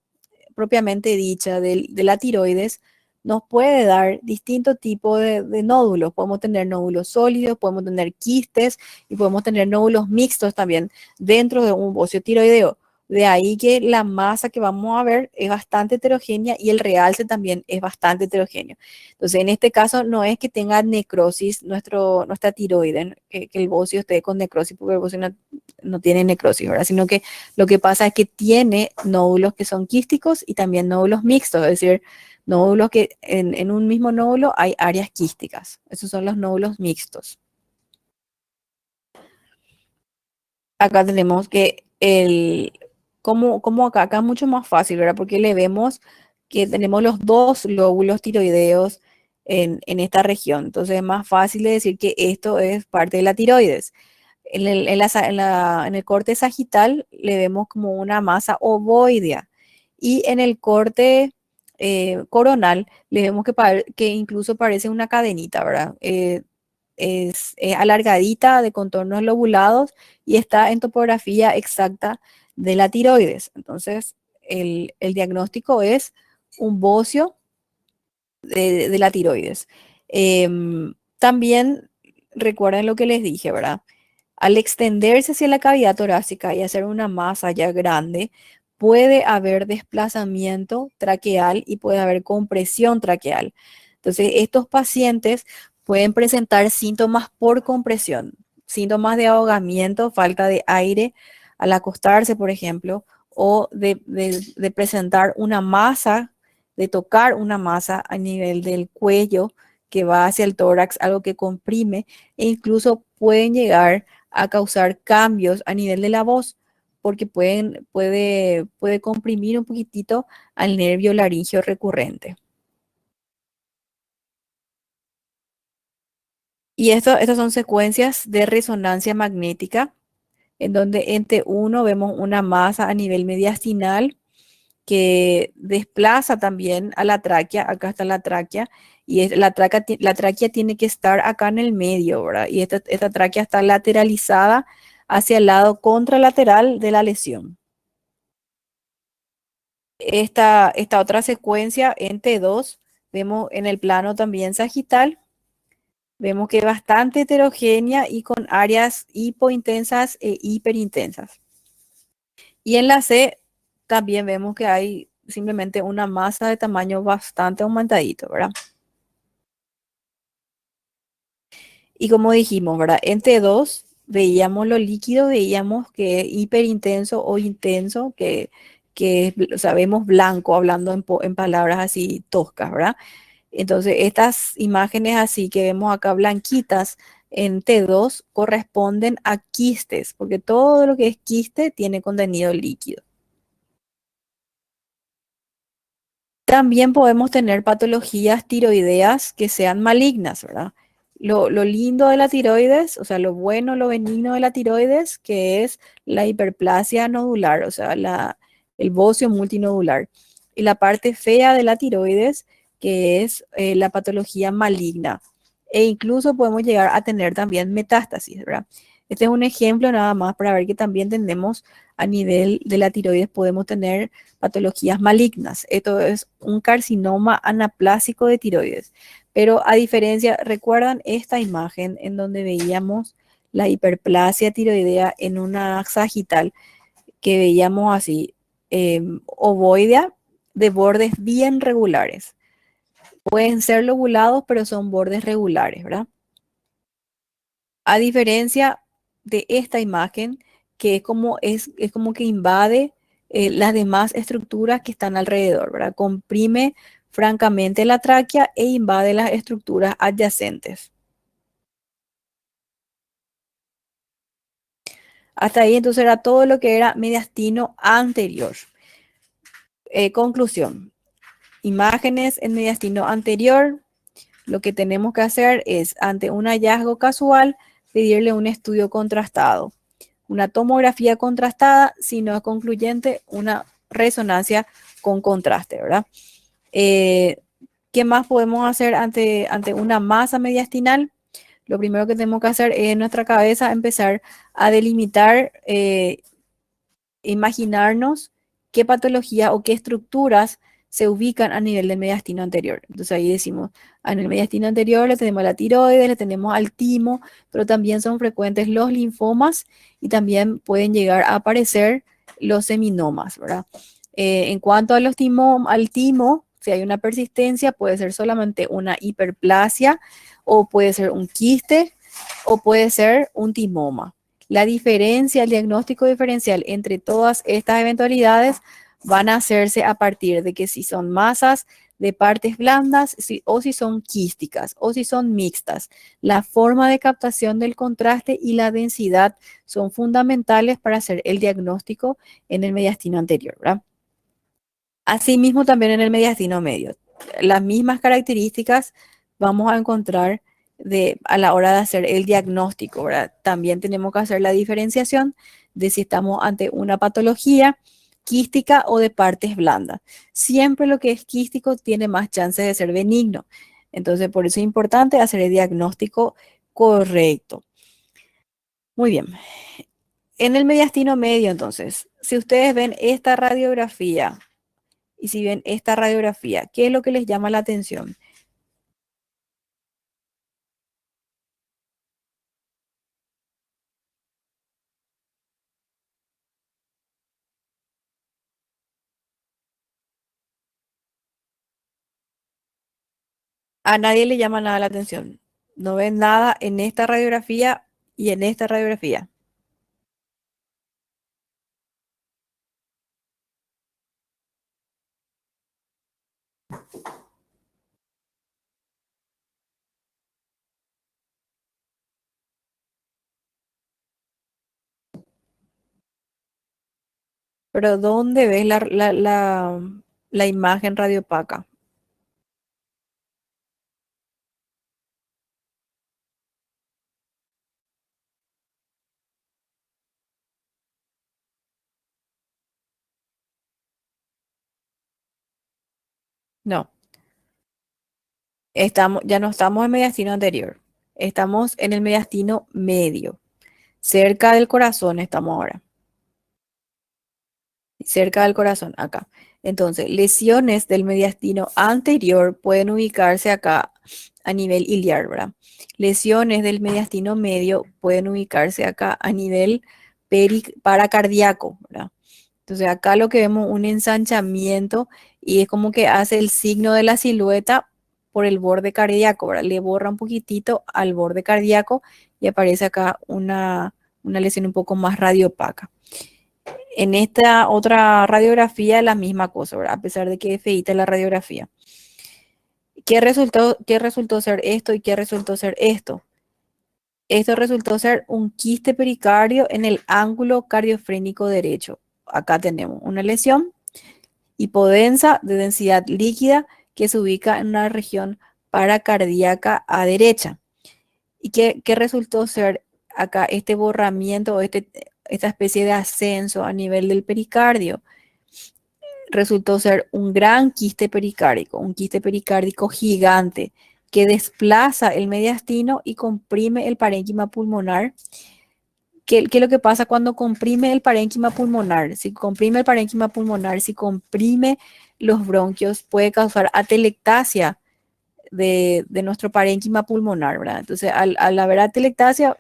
propiamente dicha de la tiroides nos puede dar distintos tipos de nódulos. Podemos tener nódulos sólidos, podemos tener quistes y podemos tener nódulos mixtos también dentro de un bocio tiroideo. De ahí que la masa que vamos a ver es bastante heterogénea y el realce también es bastante heterogéneo. Entonces, en este caso no es que tenga necrosis nuestra tiroide, ¿no? Que el bocio esté con necrosis, porque el bocio no tiene necrosis, ¿verdad? Sino que lo que pasa es que tiene nódulos que son quísticos y también nódulos mixtos, es decir, nódulos que en un mismo nódulo hay áreas quísticas. Esos son los nódulos mixtos. Acá tenemos que como acá es mucho más fácil, ¿verdad? Porque le vemos que tenemos los dos lóbulos tiroideos en esta región. Entonces es más fácil de decir que esto es parte de la tiroides. En el corte sagital le vemos como una masa ovoidea y en el corte coronal le vemos que incluso parece una cadenita, ¿verdad? Es alargadita de contornos lobulados y está en topografía exacta de la tiroides. Entonces, el diagnóstico es un bocio de la tiroides. También recuerden lo que les dije, ¿verdad? Al extenderse hacia la cavidad torácica y hacer una masa ya grande, puede haber desplazamiento traqueal y puede haber compresión traqueal. Entonces, estos pacientes pueden presentar síntomas por compresión, síntomas de ahogamiento, falta de aire al acostarse, por ejemplo, o de presentar una masa, de tocar una masa a nivel del cuello que va hacia el tórax, algo que comprime, e incluso pueden llegar a causar cambios a nivel de la voz, porque puede comprimir un poquitito al nervio laringio recurrente. Y estas son secuencias de resonancia magnética, en donde en T1 vemos una masa a nivel mediastinal que desplaza también a la tráquea. Acá está la tráquea, y la tráquea tiene que estar acá en el medio, ¿verdad? Y esta tráquea está lateralizada hacia el lado contralateral de la lesión. Esta otra secuencia en T2, vemos en el plano también sagital, vemos que es bastante heterogénea y con áreas hipointensas e hiperintensas. Y en la C también vemos que hay simplemente una masa de tamaño bastante aumentadito, ¿verdad? Y como dijimos, ¿verdad? En T2 veíamos lo líquido, veíamos que es hiperintenso o intenso, sabemos blanco, hablando en palabras así toscas, ¿verdad? Entonces, estas imágenes así que vemos acá blanquitas en T2 corresponden a quistes, porque todo lo que es quiste tiene contenido líquido. También podemos tener patologías tiroideas que sean malignas, ¿verdad? Lo lindo de la tiroides, o sea, lo bueno, lo benigno de la tiroides, que es la hiperplasia nodular, o sea, el bocio multinodular. Y la parte fea de la tiroides, que es la patología maligna. E incluso podemos llegar a tener también metástasis, ¿verdad? Este es un ejemplo nada más para ver que también tenemos a nivel de la tiroides, podemos tener patologías malignas. Esto es un carcinoma anaplásico de tiroides. Pero a diferencia, ¿recuerdan esta imagen en donde veíamos la hiperplasia tiroidea en una sagital que veíamos así, ovoidea, de bordes bien regulares? Pueden ser lobulados, pero son bordes regulares, ¿verdad? A diferencia de esta imagen, que es como que invade las demás estructuras que están alrededor, ¿verdad? Comprime francamente la tráquea e invade las estructuras adyacentes. Hasta ahí entonces era todo lo que era mediastino anterior. Conclusión. Imágenes en mediastino anterior. Lo que tenemos que hacer es, ante un hallazgo casual, pedirle un estudio contrastado. Una tomografía contrastada, si no es concluyente, una resonancia con contraste, ¿verdad? Eh, ¿Qué más podemos hacer ante una masa mediastinal? Lo primero que tenemos que hacer es en nuestra cabeza empezar a delimitar, imaginarnos qué patología o qué estructuras se ubican a nivel del mediastino anterior. Entonces ahí decimos, en el mediastino anterior le tenemos la tiroides, le tenemos al timo, pero también son frecuentes los linfomas y también pueden llegar a aparecer los seminomas, ¿verdad? En cuanto a al timo, si hay una persistencia, puede ser solamente una hiperplasia o puede ser un quiste o puede ser un timoma. La diferencia, el diagnóstico diferencial entre todas estas eventualidades van a hacerse a partir de que si son masas de partes blandas o si son quísticas o si son mixtas. La forma de captación del contraste y la densidad son fundamentales para hacer el diagnóstico en el mediastino anterior, ¿verdad? Asimismo, también en el mediastino medio. Las mismas características vamos a encontrar a la hora de hacer el diagnóstico, ¿verdad? También tenemos que hacer la diferenciación de si estamos ante una patología quística o de partes blandas. Siempre lo que es quístico tiene más chances de ser benigno. Entonces, por eso es importante hacer el diagnóstico correcto. Muy bien. En el mediastino medio, entonces, si ustedes ven esta radiografía, y si ven esta radiografía, ¿qué es lo que les llama la atención? A nadie le llama nada la atención. No ven nada en esta radiografía y en esta radiografía. Pero ¿dónde ves la imagen radiopaca? No, ya no estamos en mediastino anterior. Estamos en el mediastino medio. Cerca del corazón estamos ahora. Cerca del corazón, acá. Entonces, lesiones del mediastino anterior pueden ubicarse acá a nivel iliar, ¿verdad? Lesiones del mediastino medio pueden ubicarse acá a nivel paracardíaco, ¿verdad? Entonces, acá lo que vemos un ensanchamiento y es como que hace el signo de la silueta por el borde cardíaco, ¿verdad? Le borra un poquitito al borde cardíaco y aparece acá una lesión un poco más radiopaca. En esta otra radiografía, la misma cosa, ¿verdad? A pesar de que es feíta la radiografía. ¿Qué resultó ser esto y qué resultó ser esto? Esto resultó ser un quiste pericardio en el ángulo cardiofrénico derecho. Acá tenemos una lesión hipodensa de densidad líquida que se ubica en una región paracardíaca a derecha. ¿Y qué resultó ser acá este borramiento o esta especie de ascenso a nivel del pericardio? Resultó ser un gran quiste pericárdico, un quiste pericárdico gigante que desplaza el mediastino y comprime el parénquima pulmonar. ¿Qué es lo que pasa cuando comprime el parénquima pulmonar? Si comprime el parénquima pulmonar, si comprime los bronquios, puede causar atelectasia de nuestro parénquima pulmonar, ¿verdad? Entonces, al haber atelectasia,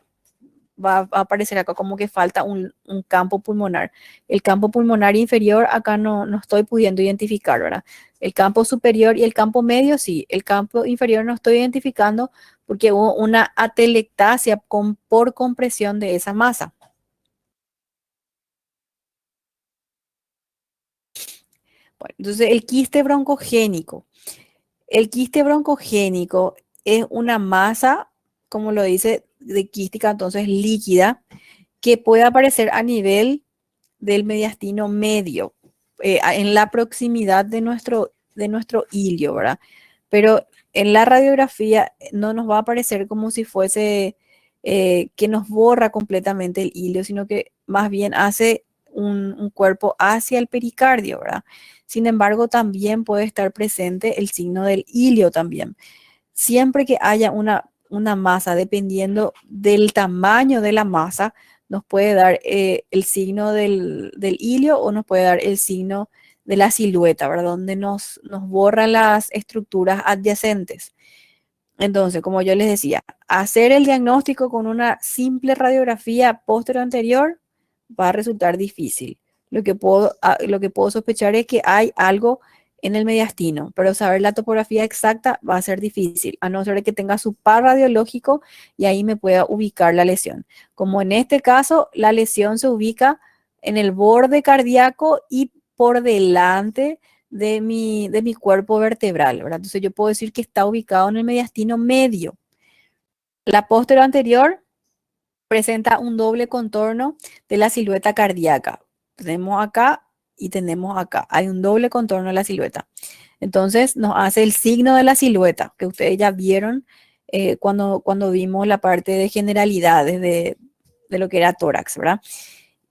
va a aparecer acá como que falta un campo pulmonar. El campo pulmonar inferior acá no estoy pudiendo identificar, ¿verdad? El campo superior y el campo medio sí. El campo inferior no estoy identificando porque hubo una atelectasia por compresión de esa masa. Bueno, entonces el quiste broncogénico. El quiste broncogénico es una masa, como lo dice, de quística, entonces líquida, que puede aparecer a nivel del mediastino medio, en la proximidad de nuestro ilio, ¿verdad? Pero en la radiografía no nos va a aparecer como si fuese que nos borra completamente el ilio, sino que más bien hace un cuerpo hacia el pericardio, ¿verdad? Sin embargo, también puede estar presente el signo del ilio también. Siempre que haya una masa, dependiendo del tamaño de la masa, nos puede dar el signo del hilio o nos puede dar el signo de la silueta, ¿verdad? Donde nos borra las estructuras adyacentes. Entonces, como yo les decía, hacer el diagnóstico con una simple radiografía póstero anterior va a resultar difícil. Lo que puedo sospechar es que hay algo en el mediastino, pero saber la topografía exacta va a ser difícil, a no ser que tenga su par radiológico y ahí me pueda ubicar la lesión. Como en este caso, la lesión se ubica en el borde cardíaco y por delante de mi cuerpo vertebral, ¿verdad? Entonces yo puedo decir que está ubicado en el mediastino medio. La póstero anterior presenta un doble contorno de la silueta cardíaca. Tenemos acá y tenemos acá. Hay un doble contorno de la silueta. Entonces nos hace el signo de la silueta, que ustedes ya vieron cuando vimos la parte de generalidades de lo que era tórax, ¿verdad?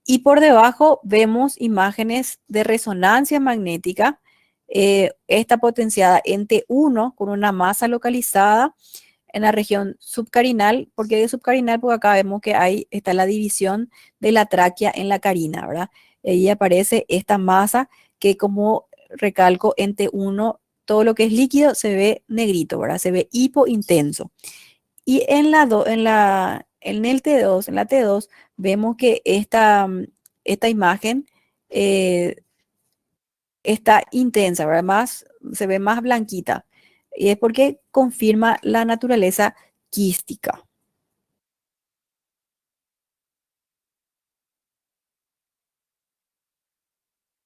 Y por debajo vemos imágenes de resonancia magnética, esta potenciada en T1 con una masa localizada en la región subcarinal. ¿Por qué de subcarinal? Porque acá vemos que está la división de la tráquea en la carina, ¿verdad? Y ahí aparece esta masa que, como recalco, en T1 todo lo que es líquido se ve negrito, ¿verdad? Se ve hipointenso. Y en el T2, en la T2, vemos que esta imagen eh, está intensa, ¿verdad? Se ve más blanquita. Y es porque confirma la naturaleza quística.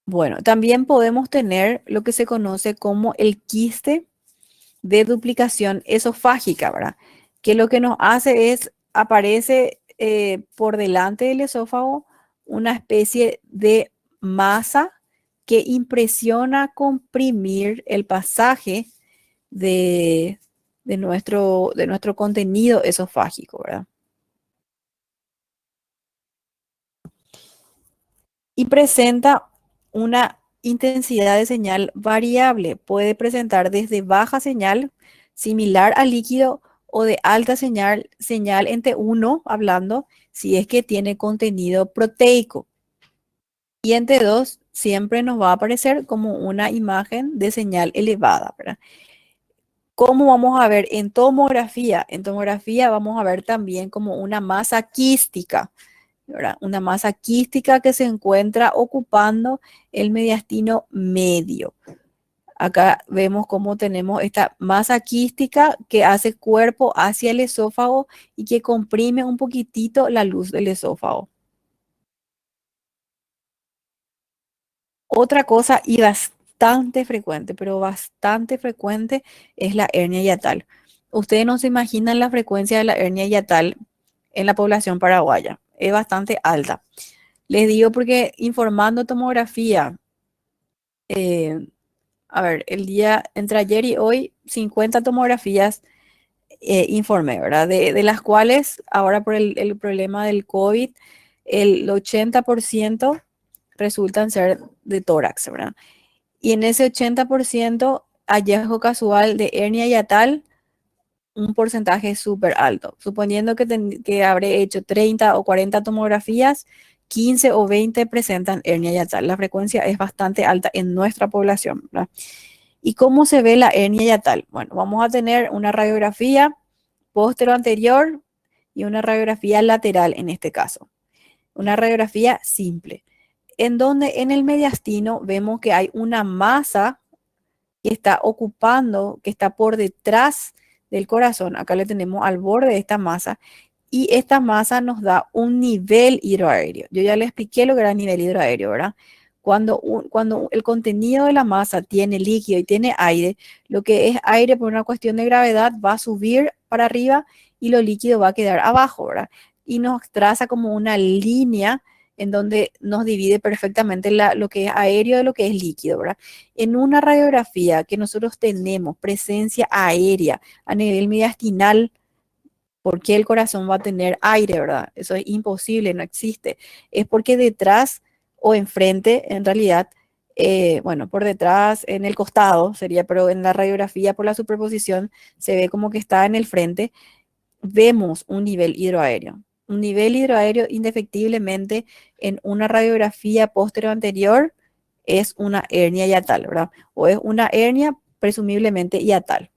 Bueno, también podemos tener lo que se conoce como el quiste de duplicación esofágica, ¿verdad? Que lo que nos hace es, aparece por delante del esófago una especie de masa que impresiona comprimir el pasaje de, de nuestro contenido esofágico, ¿verdad? Y presenta una intensidad de señal variable. Puede presentar desde baja señal, similar al líquido, o de alta señal, señal en T1, hablando, si es que tiene contenido proteico. Y en T2 siempre nos va a aparecer como una imagen de señal elevada, ¿verdad? ¿Cómo vamos a ver en tomografía? En tomografía vamos a ver también como una masa quística, ¿verdad? Una masa quística que se encuentra ocupando el mediastino medio. Acá vemos cómo tenemos esta masa quística que hace cuerpo hacia el esófago y que comprime un poquitito la luz del esófago. Otra cosa y bastante frecuente, pero bastante frecuente, es la hernia hiatal. Ustedes no se imaginan la frecuencia de la hernia hiatal en la población paraguaya. Es bastante alta. Les digo porque informando tomografía, eh, a ver, el día entre ayer y hoy, 50 tomografías informé, ¿verdad? De las cuales ahora por el problema del COVID, el 80% resultan ser de tórax, ¿verdad? Y en ese 80% hallazgo casual de hernia hiatal, un porcentaje súper alto. Suponiendo que habré hecho 30 o 40 tomografías, 15 o 20 presentan hernia hiatal. La frecuencia es bastante alta en nuestra población, ¿verdad? ¿Y cómo se ve la hernia hiatal? Bueno, vamos a tener una radiografía póstero anterior y una radiografía lateral en este caso. Una radiografía simple, en donde en el mediastino vemos que hay una masa que está ocupando, que está por detrás del corazón. Acá le tenemos al borde de esta masa y esta masa nos da un nivel hidroaéreo. Yo ya le expliqué lo que era el nivel hidroaéreo, ¿verdad? Cuando el contenido de la masa tiene líquido y tiene aire, lo que es aire por una cuestión de gravedad va a subir para arriba y lo líquido va a quedar abajo, ¿verdad? Y nos traza como una línea en donde nos divide perfectamente lo que es aéreo de lo que es líquido, ¿verdad? En una radiografía que nosotros tenemos presencia aérea a nivel mediastinal, ¿por qué el corazón va a tener aire, verdad? Eso es imposible, no existe. Es porque detrás o enfrente, en realidad, bueno, por detrás, en el costado sería, pero en la radiografía por la superposición se ve como que está en el frente, vemos un nivel hidroaéreo. Un nivel hidroaéreo indefectiblemente en una radiografía posterior anterior es una hernia hiatal, ¿verdad? O es una hernia presumiblemente hiatal.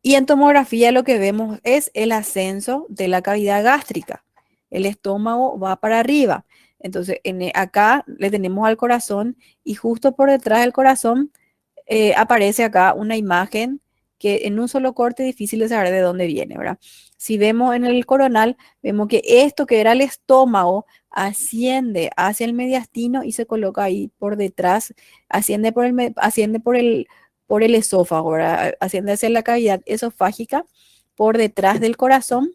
Y en tomografía lo que vemos es el ascenso de la cavidad gástrica. El estómago va para arriba. Entonces, acá le tenemos al corazón y justo por detrás del corazón aparece acá una imagen que en un solo corte es difícil de saber de dónde viene, ¿verdad? Si vemos en el coronal, vemos que esto que era el estómago asciende hacia el mediastino y se coloca ahí por detrás, asciende por el esófago, ¿verdad? Asciende hacia la cavidad esofágica por detrás del corazón.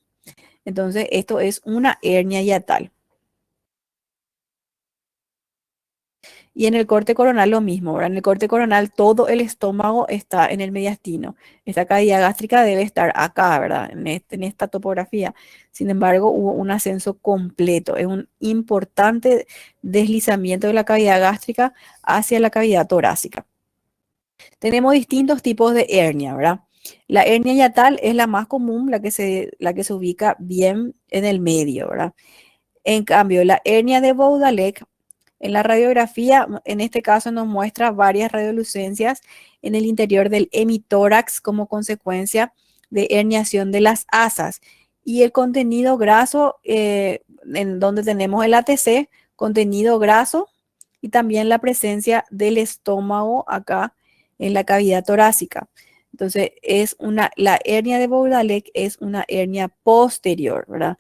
Entonces, esto es una hernia hiatal. Y en el corte coronal lo mismo, ¿verdad? En el corte coronal todo el estómago está en el mediastino. Esta cavidad gástrica debe estar acá, ¿verdad? En esta topografía. Sin embargo, hubo un ascenso completo. Es un importante deslizamiento de la cavidad gástrica hacia la cavidad torácica. Tenemos distintos tipos de hernia, ¿verdad? La hernia hiatal es la más común, la que se ubica bien en el medio, ¿verdad? En cambio, la hernia de Boudelet, en la radiografía, en este caso nos muestra varias radiolucencias en el interior del hemitórax como consecuencia de herniación de las asas. Y el contenido graso, en donde tenemos el ATC, contenido graso y también la presencia del estómago acá en la cavidad torácica. Entonces, la hernia de Bowdalek es una hernia posterior, ¿verdad?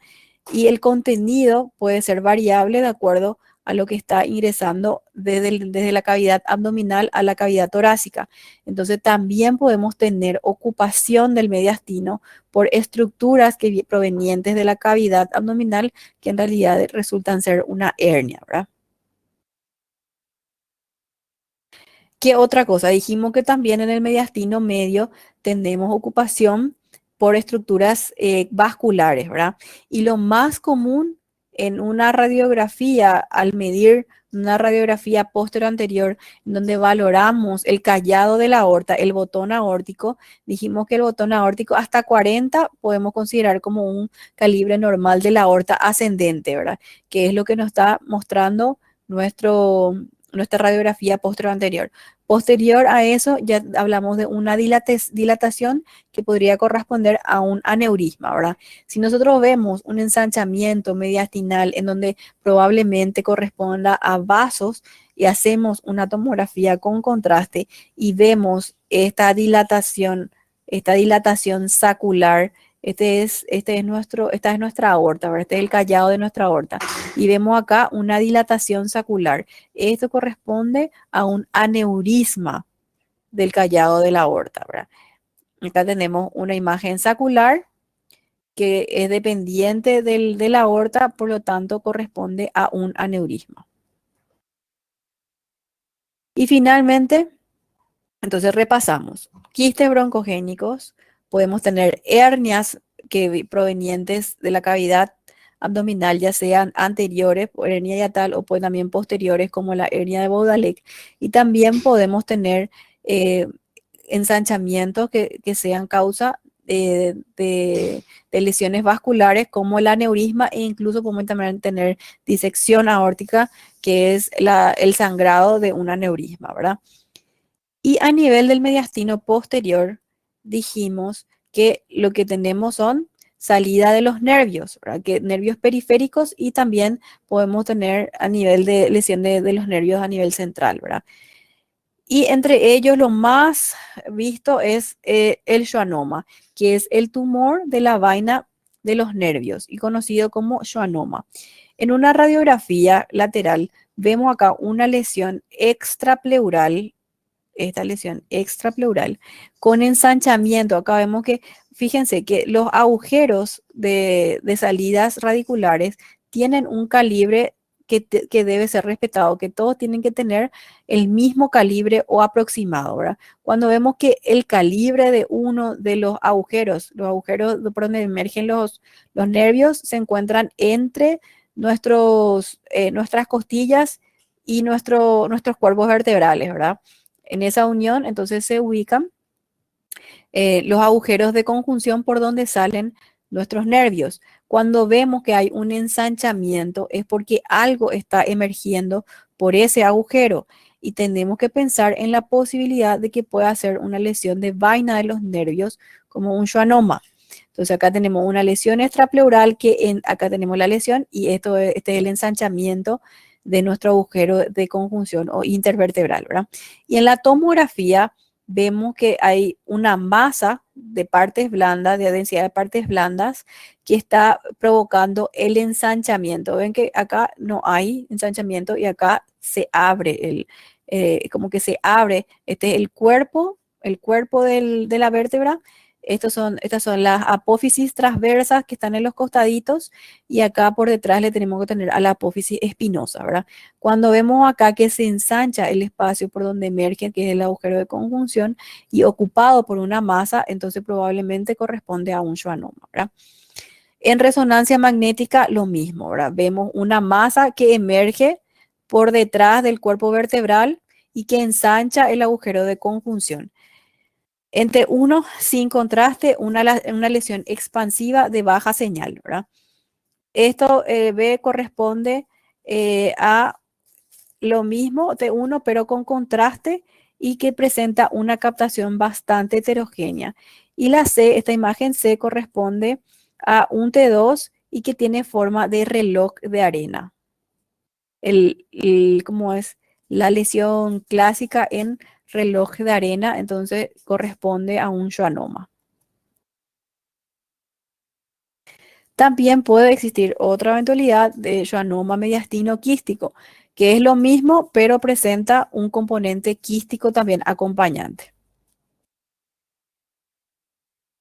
Y el contenido puede ser variable de acuerdo a lo que está ingresando desde la cavidad abdominal a la cavidad torácica. Entonces, también podemos tener ocupación del mediastino por estructuras provenientes de la cavidad abdominal que en realidad resultan ser una hernia, ¿verdad? ¿Qué otra cosa? Dijimos que también en el mediastino medio tenemos ocupación por estructuras vasculares, ¿verdad? Y lo más común en una radiografía, al medir una radiografía anterior, en donde valoramos el callado de la aorta, el botón aórtico, dijimos que el botón aórtico hasta 40 podemos considerar como un calibre normal de la aorta ascendente, ¿verdad? Que es lo que nos está mostrando nuestra radiografía anterior. Posterior a eso, ya hablamos de una dilatación que podría corresponder a un aneurisma, ¿verdad? Si nosotros vemos un ensanchamiento mediastinal en donde probablemente corresponda a vasos y hacemos una tomografía con contraste y vemos esta dilatación sacular, esta es nuestra aorta, ¿verdad? Este es el callado de nuestra aorta. Y vemos acá una dilatación sacular. Esto corresponde a un aneurisma del callado de la aorta, ¿verdad? Acá tenemos una imagen sacular que es dependiente de la aorta, por lo tanto corresponde a un aneurisma. Y finalmente, entonces repasamos. Quistes broncogénicos, podemos tener hernias provenientes de la cavidad abdominal, ya sean anteriores, por hernia hiatal, o pues también posteriores, como la hernia de Bowdalek. Y también podemos tener eh, ensanchamientos que sean causa de lesiones vasculares, como el aneurisma, e incluso podemos también tener disección aórtica, que es el sangrado de un aneurisma, ¿verdad? Y a nivel del mediastino posterior, dijimos que lo que tenemos son salida de los nervios, ¿verdad? Que nervios periféricos, y también podemos tener a nivel de lesión de los nervios a nivel central, ¿verdad? Y entre ellos lo más visto es el schwannoma, que es el tumor de la vaina de los nervios y conocido como schwannoma. En una radiografía lateral vemos acá una lesión extrapleural, esta lesión extrapleural con ensanchamiento. Acá vemos que, fíjense que los agujeros de salidas radiculares tienen un calibre que debe ser respetado, que todos tienen que tener el mismo calibre o aproximado, ¿verdad? Cuando vemos que el calibre de uno de los agujeros por donde emergen los nervios, se encuentran entre nuestras costillas y nuestros cuerpos vertebrales, ¿verdad? En esa unión, entonces se ubican los agujeros de conjunción por donde salen nuestros nervios. Cuando vemos que hay un ensanchamiento es porque algo está emergiendo por ese agujero, y tenemos que pensar en la posibilidad de que pueda ser una lesión de vaina de los nervios, como un schwannoma. Entonces acá tenemos una lesión extrapleural, acá tenemos la lesión, y este es el ensanchamiento de nuestro agujero de conjunción o intervertebral, ¿verdad? Y en la tomografía vemos que hay una masa de partes blandas, de densidad de partes blandas, que está provocando el ensanchamiento. Ven que acá no hay ensanchamiento y acá se abre como que se abre, este es el cuerpo de la vértebra. Estas son las apófisis transversas que están en los costaditos, y acá por detrás le tenemos que tener a la apófisis espinosa, ¿verdad? Cuando vemos acá que se ensancha el espacio por donde emerge, que es el agujero de conjunción, y ocupado por una masa, entonces probablemente corresponde a un schwannoma, ¿verdad? En resonancia magnética, lo mismo, ¿verdad? Vemos una masa que emerge por detrás del cuerpo vertebral y que ensancha el agujero de conjunción. Entre uno, sin contraste, una lesión expansiva de baja señal, ¿verdad? Esto B corresponde a lo mismo de uno, pero con contraste, y que presenta una captación bastante heterogénea. Y la C, esta imagen C, corresponde a un T2 y que tiene forma de reloj de arena. ¿Cómo es? La lesión clásica en reloj de arena, entonces corresponde a un schwannoma. También puede existir otra eventualidad de schwannoma mediastino quístico, que es lo mismo, pero presenta un componente quístico también acompañante.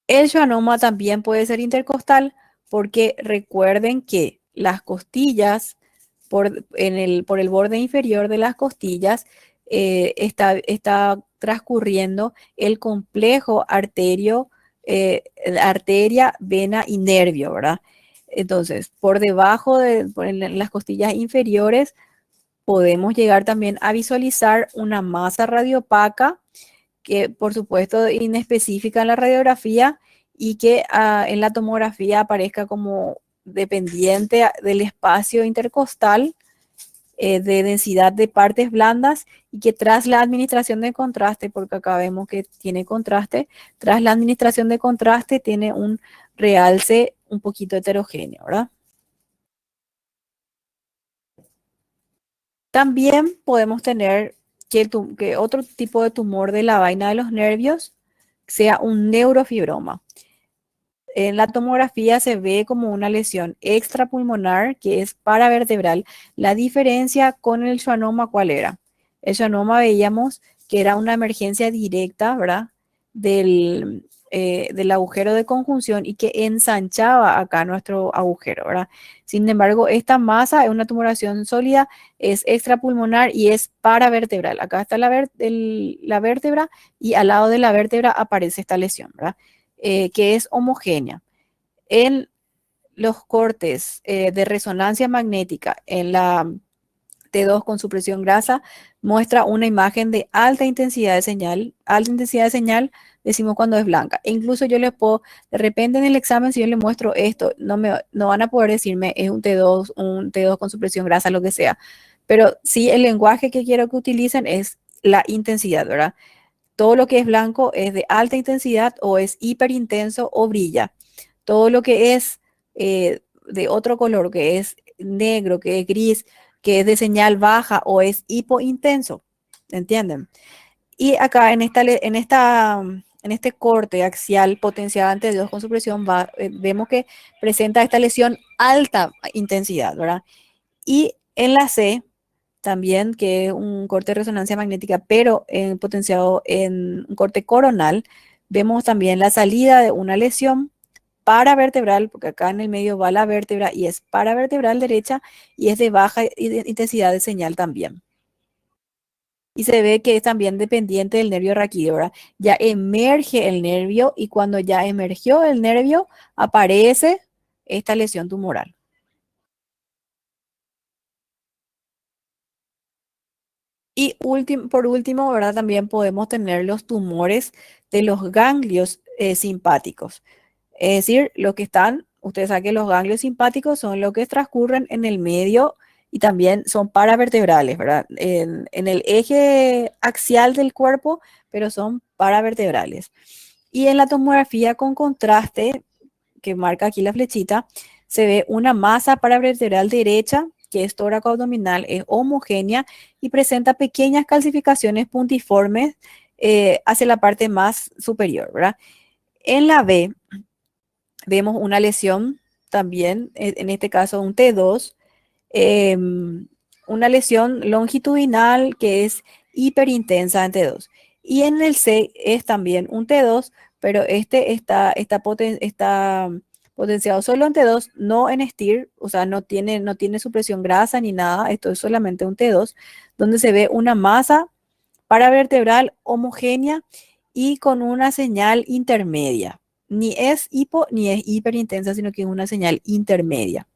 El schwannoma también puede ser intercostal porque recuerden que las costillas, por el borde inferior de las costillas, está transcurriendo el complejo arteria, vena y nervio, ¿verdad? Entonces, por debajo en las costillas inferiores, podemos llegar también a visualizar una masa radiopaca que por supuesto inespecífica en la radiografía y que en la tomografía aparezca como dependiente del espacio intercostal de densidad de partes blandas y que tras la administración de contraste, porque acá vemos que tiene contraste, tras la administración de contraste tiene un realce un poquito heterogéneo, ¿verdad? También podemos tener que otro tipo de tumor de la vaina de los nervios sea un neurofibroma. En la tomografía se ve como una lesión extrapulmonar que es paravertebral. La diferencia con el schwannoma, ¿cuál era? El schwannoma veíamos que era una emergencia directa, ¿verdad? Del agujero de conjunción y que ensanchaba acá nuestro agujero, ¿verdad? Sin embargo, esta masa es una tumoración sólida, es extrapulmonar y es paravertebral. Acá está la vértebra y al lado de la vértebra aparece esta lesión, ¿verdad? Que es homogénea. En los cortes de resonancia magnética en la T2 con supresión grasa muestra una imagen de alta intensidad de señal. Alta intensidad de señal decimos cuando es blanca. E incluso yo les puedo, de repente en el examen, si yo les muestro esto, no van a poder decirme es un T2 con supresión grasa, lo que sea. Pero sí el lenguaje que quiero que utilicen es la intensidad, ¿verdad? Todo lo que es blanco es de alta intensidad o es hiperintenso o brilla. Todo lo que es de otro color, que es negro, que es gris, que es de señal baja o es hipointenso. ¿Entienden? Y acá en este corte axial potencial ante Dios con supresión vemos que presenta esta lesión alta intensidad, ¿verdad? Y en la C también, que es un corte de resonancia magnética, pero potenciado en un corte coronal, vemos también la salida de una lesión paravertebral, porque acá en el medio va la vértebra y es paravertebral derecha y es de baja intensidad de señal también. Y se ve que es también dependiente del nervio raquídeo, ¿verdad? Ya emerge el nervio y cuando ya emergió el nervio, aparece esta lesión tumoral. Y por último, ¿verdad? También podemos tener los tumores de los ganglios simpáticos. Es decir, lo que están, ustedes saben que los ganglios simpáticos son los que transcurren en el medio y también son paravertebrales, ¿verdad? En el eje axial del cuerpo, pero son paravertebrales. Y en la tomografía con contraste, que marca aquí la flechita, se ve una masa paravertebral derecha, que es tóraco-abdominal, es homogénea y presenta pequeñas calcificaciones puntiformes hacia la parte más superior, ¿verdad? En la B vemos una lesión también, en este caso un T2, una lesión longitudinal que es hiperintensa en T2. Y en el C es también un T2, pero este está potenciado solo en T2, no en STIR, o sea, no tiene supresión grasa ni nada, esto es solamente un T2, donde se ve una masa paravertebral homogénea y con una señal intermedia. Ni es hipo ni es hiperintensa, sino que es una señal intermedia.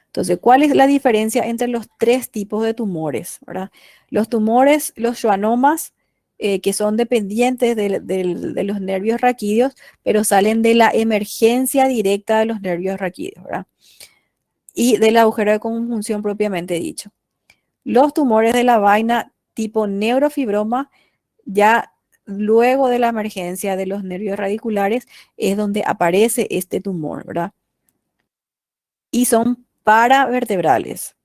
Entonces, ¿cuál es la diferencia entre los tres tipos de tumores, ¿verdad? Los tumores, los schwannomas, que son dependientes de los nervios raquídeos, pero salen de la emergencia directa de los nervios raquídeos, ¿verdad? Y del agujero de conjunción propiamente dicho. Los tumores de la vaina tipo neurofibroma, ya luego de la emergencia de los nervios radiculares, es donde aparece este tumor, ¿verdad? Y son paravertebrales.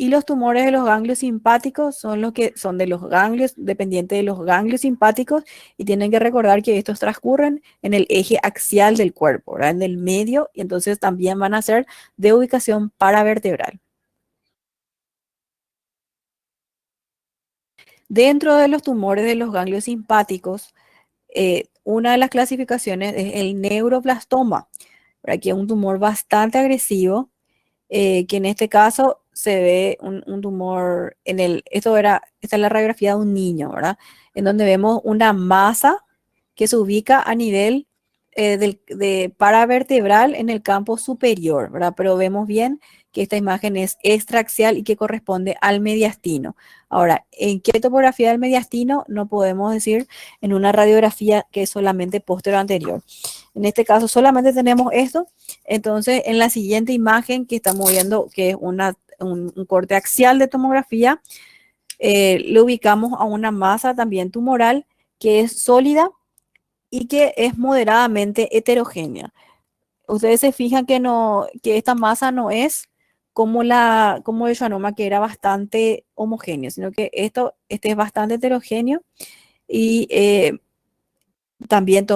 Y los tumores de los ganglios simpáticos son los que son de los ganglios, dependientes de los ganglios simpáticos, y tienen que recordar que estos transcurren en el eje axial del cuerpo, ¿verdad? En el medio, y entonces también van a ser de ubicación paravertebral. Dentro de los tumores de los ganglios simpáticos, una de las clasificaciones es el neuroblastoma, ¿verdad? Que es un tumor bastante agresivo, que en este caso se ve un tumor esta es la radiografía de un niño, ¿verdad? En donde vemos una masa que se ubica a nivel de paravertebral en el campo superior, ¿verdad? Pero vemos bien que esta imagen es extraaxial y que corresponde al mediastino. Ahora, ¿en qué topografía del mediastino? No podemos decir en una radiografía que es solamente posterior anterior. En este caso solamente tenemos esto. Entonces, en la siguiente imagen que estamos viendo, que es un corte axial de tomografía, le ubicamos a una masa también tumoral que es sólida y que es moderadamente heterogénea. Ustedes se fijan que, no, que esta masa no es como el schwannoma, que era bastante homogéneo, sino que este es bastante heterogéneo y también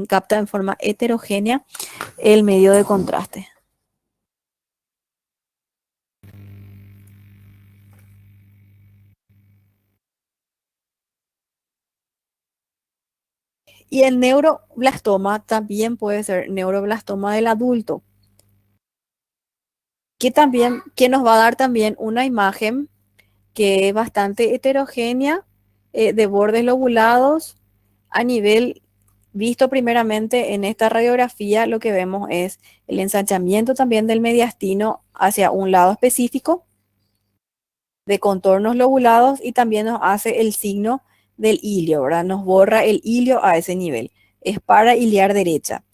capta en forma heterogénea el medio de contraste. Y el neuroblastoma también puede ser neuroblastoma del adulto, que nos va a dar también una imagen que es bastante heterogénea, de bordes lobulados a nivel visto primeramente en esta radiografía. Lo que vemos es el ensanchamiento también del mediastino hacia un lado específico de contornos lobulados, y también nos hace el signo del ilio, ¿verdad? Nos borra el ilio a ese nivel. Es para iliar derecha.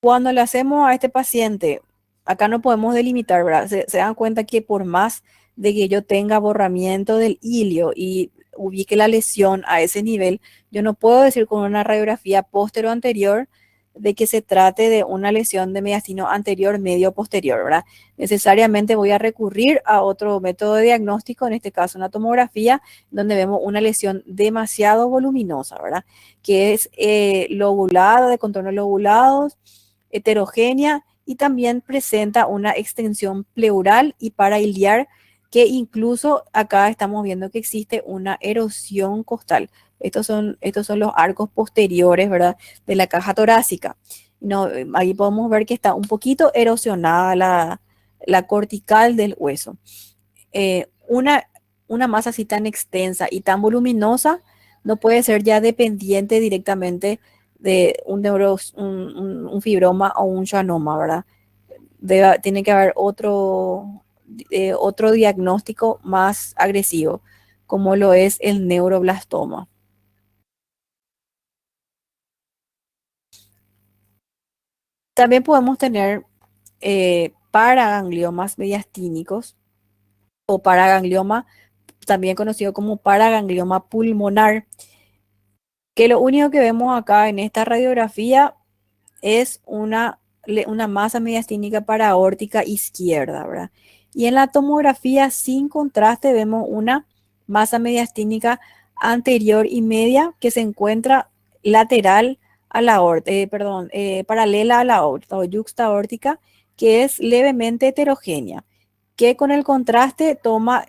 Cuando le hacemos a este paciente, acá no podemos delimitar, ¿verdad? Se dan cuenta que por más de que yo tenga borramiento del ilio y ubique la lesión a ese nivel, yo no puedo decir con una radiografía póstero anterior de que se trate de una lesión de mediastino anterior, medio, posterior, ¿verdad? Necesariamente voy a recurrir a otro método de diagnóstico, en este caso una tomografía, donde vemos una lesión demasiado voluminosa, ¿verdad? Que es lobulada, de contornos lobulados, heterogénea, y también presenta una extensión pleural y parailiar, que incluso acá estamos viendo que existe una erosión costal. Estos son los arcos posteriores, ¿verdad? De la caja torácica. No, ahí podemos ver que está un poquito erosionada la cortical del hueso. Eh, una, una masa así tan extensa y tan voluminosa no puede ser ya dependiente directamente de un fibroma o un schwannoma, ¿verdad? Tiene que haber otro diagnóstico más agresivo, como lo es el neuroblastoma. También podemos tener paragangliomas mediastínicos o paraganglioma, también conocido como paraganglioma pulmonar, que lo único que vemos acá en esta radiografía es una masa mediastínica paraórtica izquierda, ¿verdad? Y en la tomografía sin contraste vemos una masa mediastínica anterior y media que se encuentra lateral a la aorta, perdón, paralela a la aorta o yuxta aórtica, que es levemente heterogénea, que con el contraste toma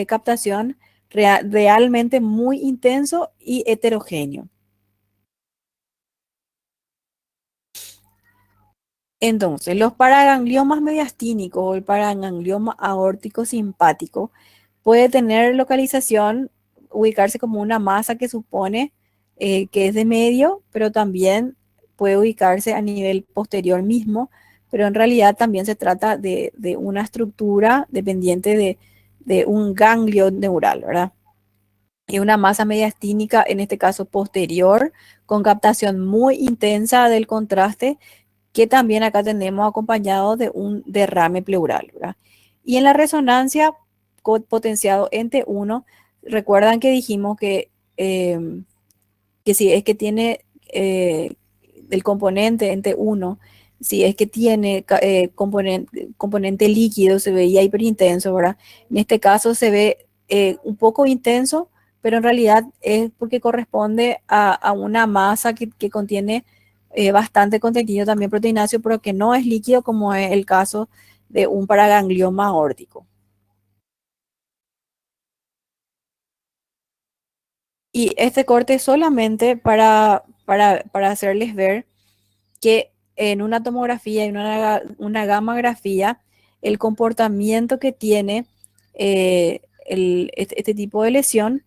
captación realmente muy intenso y heterogéneo. Entonces, los paragangliomas mediastínicos o el paraganglioma aórtico simpático puede tener localización, ubicarse como una masa que supone que es de medio, pero también puede ubicarse a nivel posterior mismo, pero en realidad también se trata de una estructura dependiente de un ganglio neural, ¿verdad? Y una masa mediastínica, en este caso posterior, con captación muy intensa del contraste, que también acá tenemos acompañado de un derrame pleural, ¿verdad? Y en la resonancia potenciado en T1, recuerdan que dijimos que si es que tiene el componente en T1 Si es que tiene componente líquido, se veía hiperintenso, ¿verdad? En este caso se ve un poco intenso, pero en realidad es porque corresponde a una masa que contiene bastante contenido también proteináceo, pero que no es líquido como es el caso de un paraganglioma aórtico. Y este corte es solamente para hacerles ver que en una tomografía y una gammagrafía, el comportamiento que tiene este tipo de lesión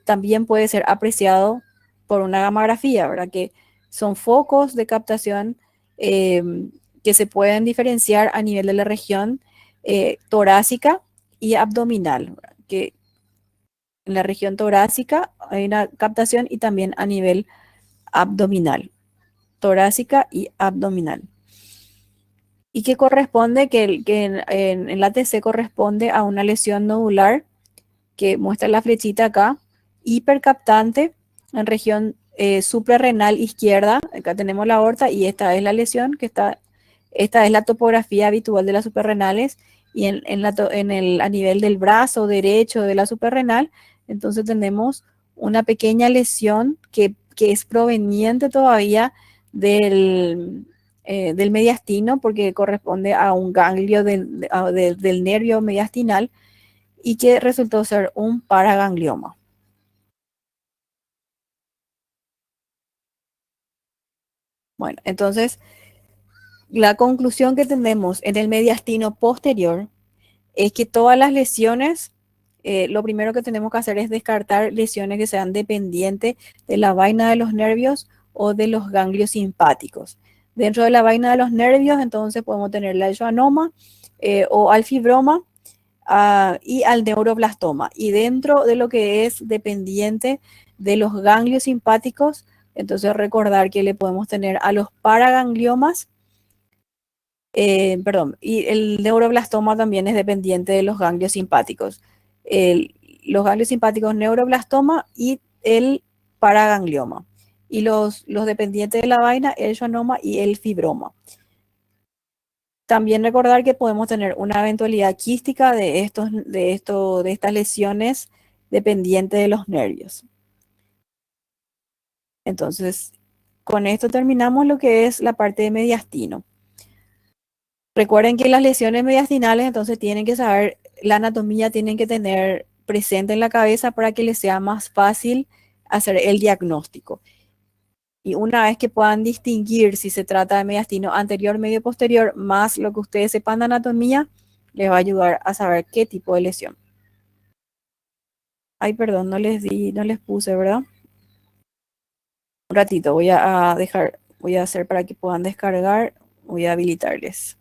también puede ser apreciado por una gammagrafía, ¿verdad? Que son focos de captación eh, que se pueden diferenciar a nivel de la región torácica y abdominal, ¿verdad? Que en la región torácica hay una captación y también a nivel abdominal, torácica y abdominal. Y que corresponde, en la TC corresponde a una lesión nodular que muestra la flechita acá, hipercaptante en región suprarrenal izquierda. Acá tenemos la aorta y esta es la lesión que está, esta es la topografía habitual de las suprarrenales y a nivel del brazo derecho de la suprarrenal, entonces tenemos una pequeña lesión que es proveniente todavía del mediastino porque corresponde a un ganglio del nervio mediastinal y que resultó ser un paraganglioma. Bueno, entonces la conclusión que tenemos en el mediastino posterior es que todas las lesiones, lo primero que tenemos que hacer es descartar lesiones que sean dependientes de la vaina de los nervios o de los ganglios simpáticos. Dentro de la vaina de los nervios, entonces podemos tener la schwannoma o al fibroma y al neuroblastoma. Y dentro de lo que es dependiente de los ganglios simpáticos, entonces recordar que le podemos tener a los paragangliomas, perdón, y el neuroblastoma también es dependiente de los ganglios simpáticos. El- los ganglios simpáticos neuroblastoma y el paraganglioma. Y los dependientes de la vaina, el schwannoma y el fibroma. También recordar que podemos tener una eventualidad quística de estas lesiones dependiente de los nervios. Entonces, con esto terminamos lo que es la parte de mediastino. Recuerden que las lesiones mediastinales, entonces tienen que saber, la anatomía tienen que tener presente en la cabeza para que les sea más fácil hacer el diagnóstico. Y una vez que puedan distinguir si se trata de mediastino anterior, medio, posterior, más lo que ustedes sepan de anatomía, les va a ayudar a saber qué tipo de lesión. Ay, perdón, no les puse, ¿verdad? Un ratito, voy a hacer para que puedan descargar, voy a habilitarles.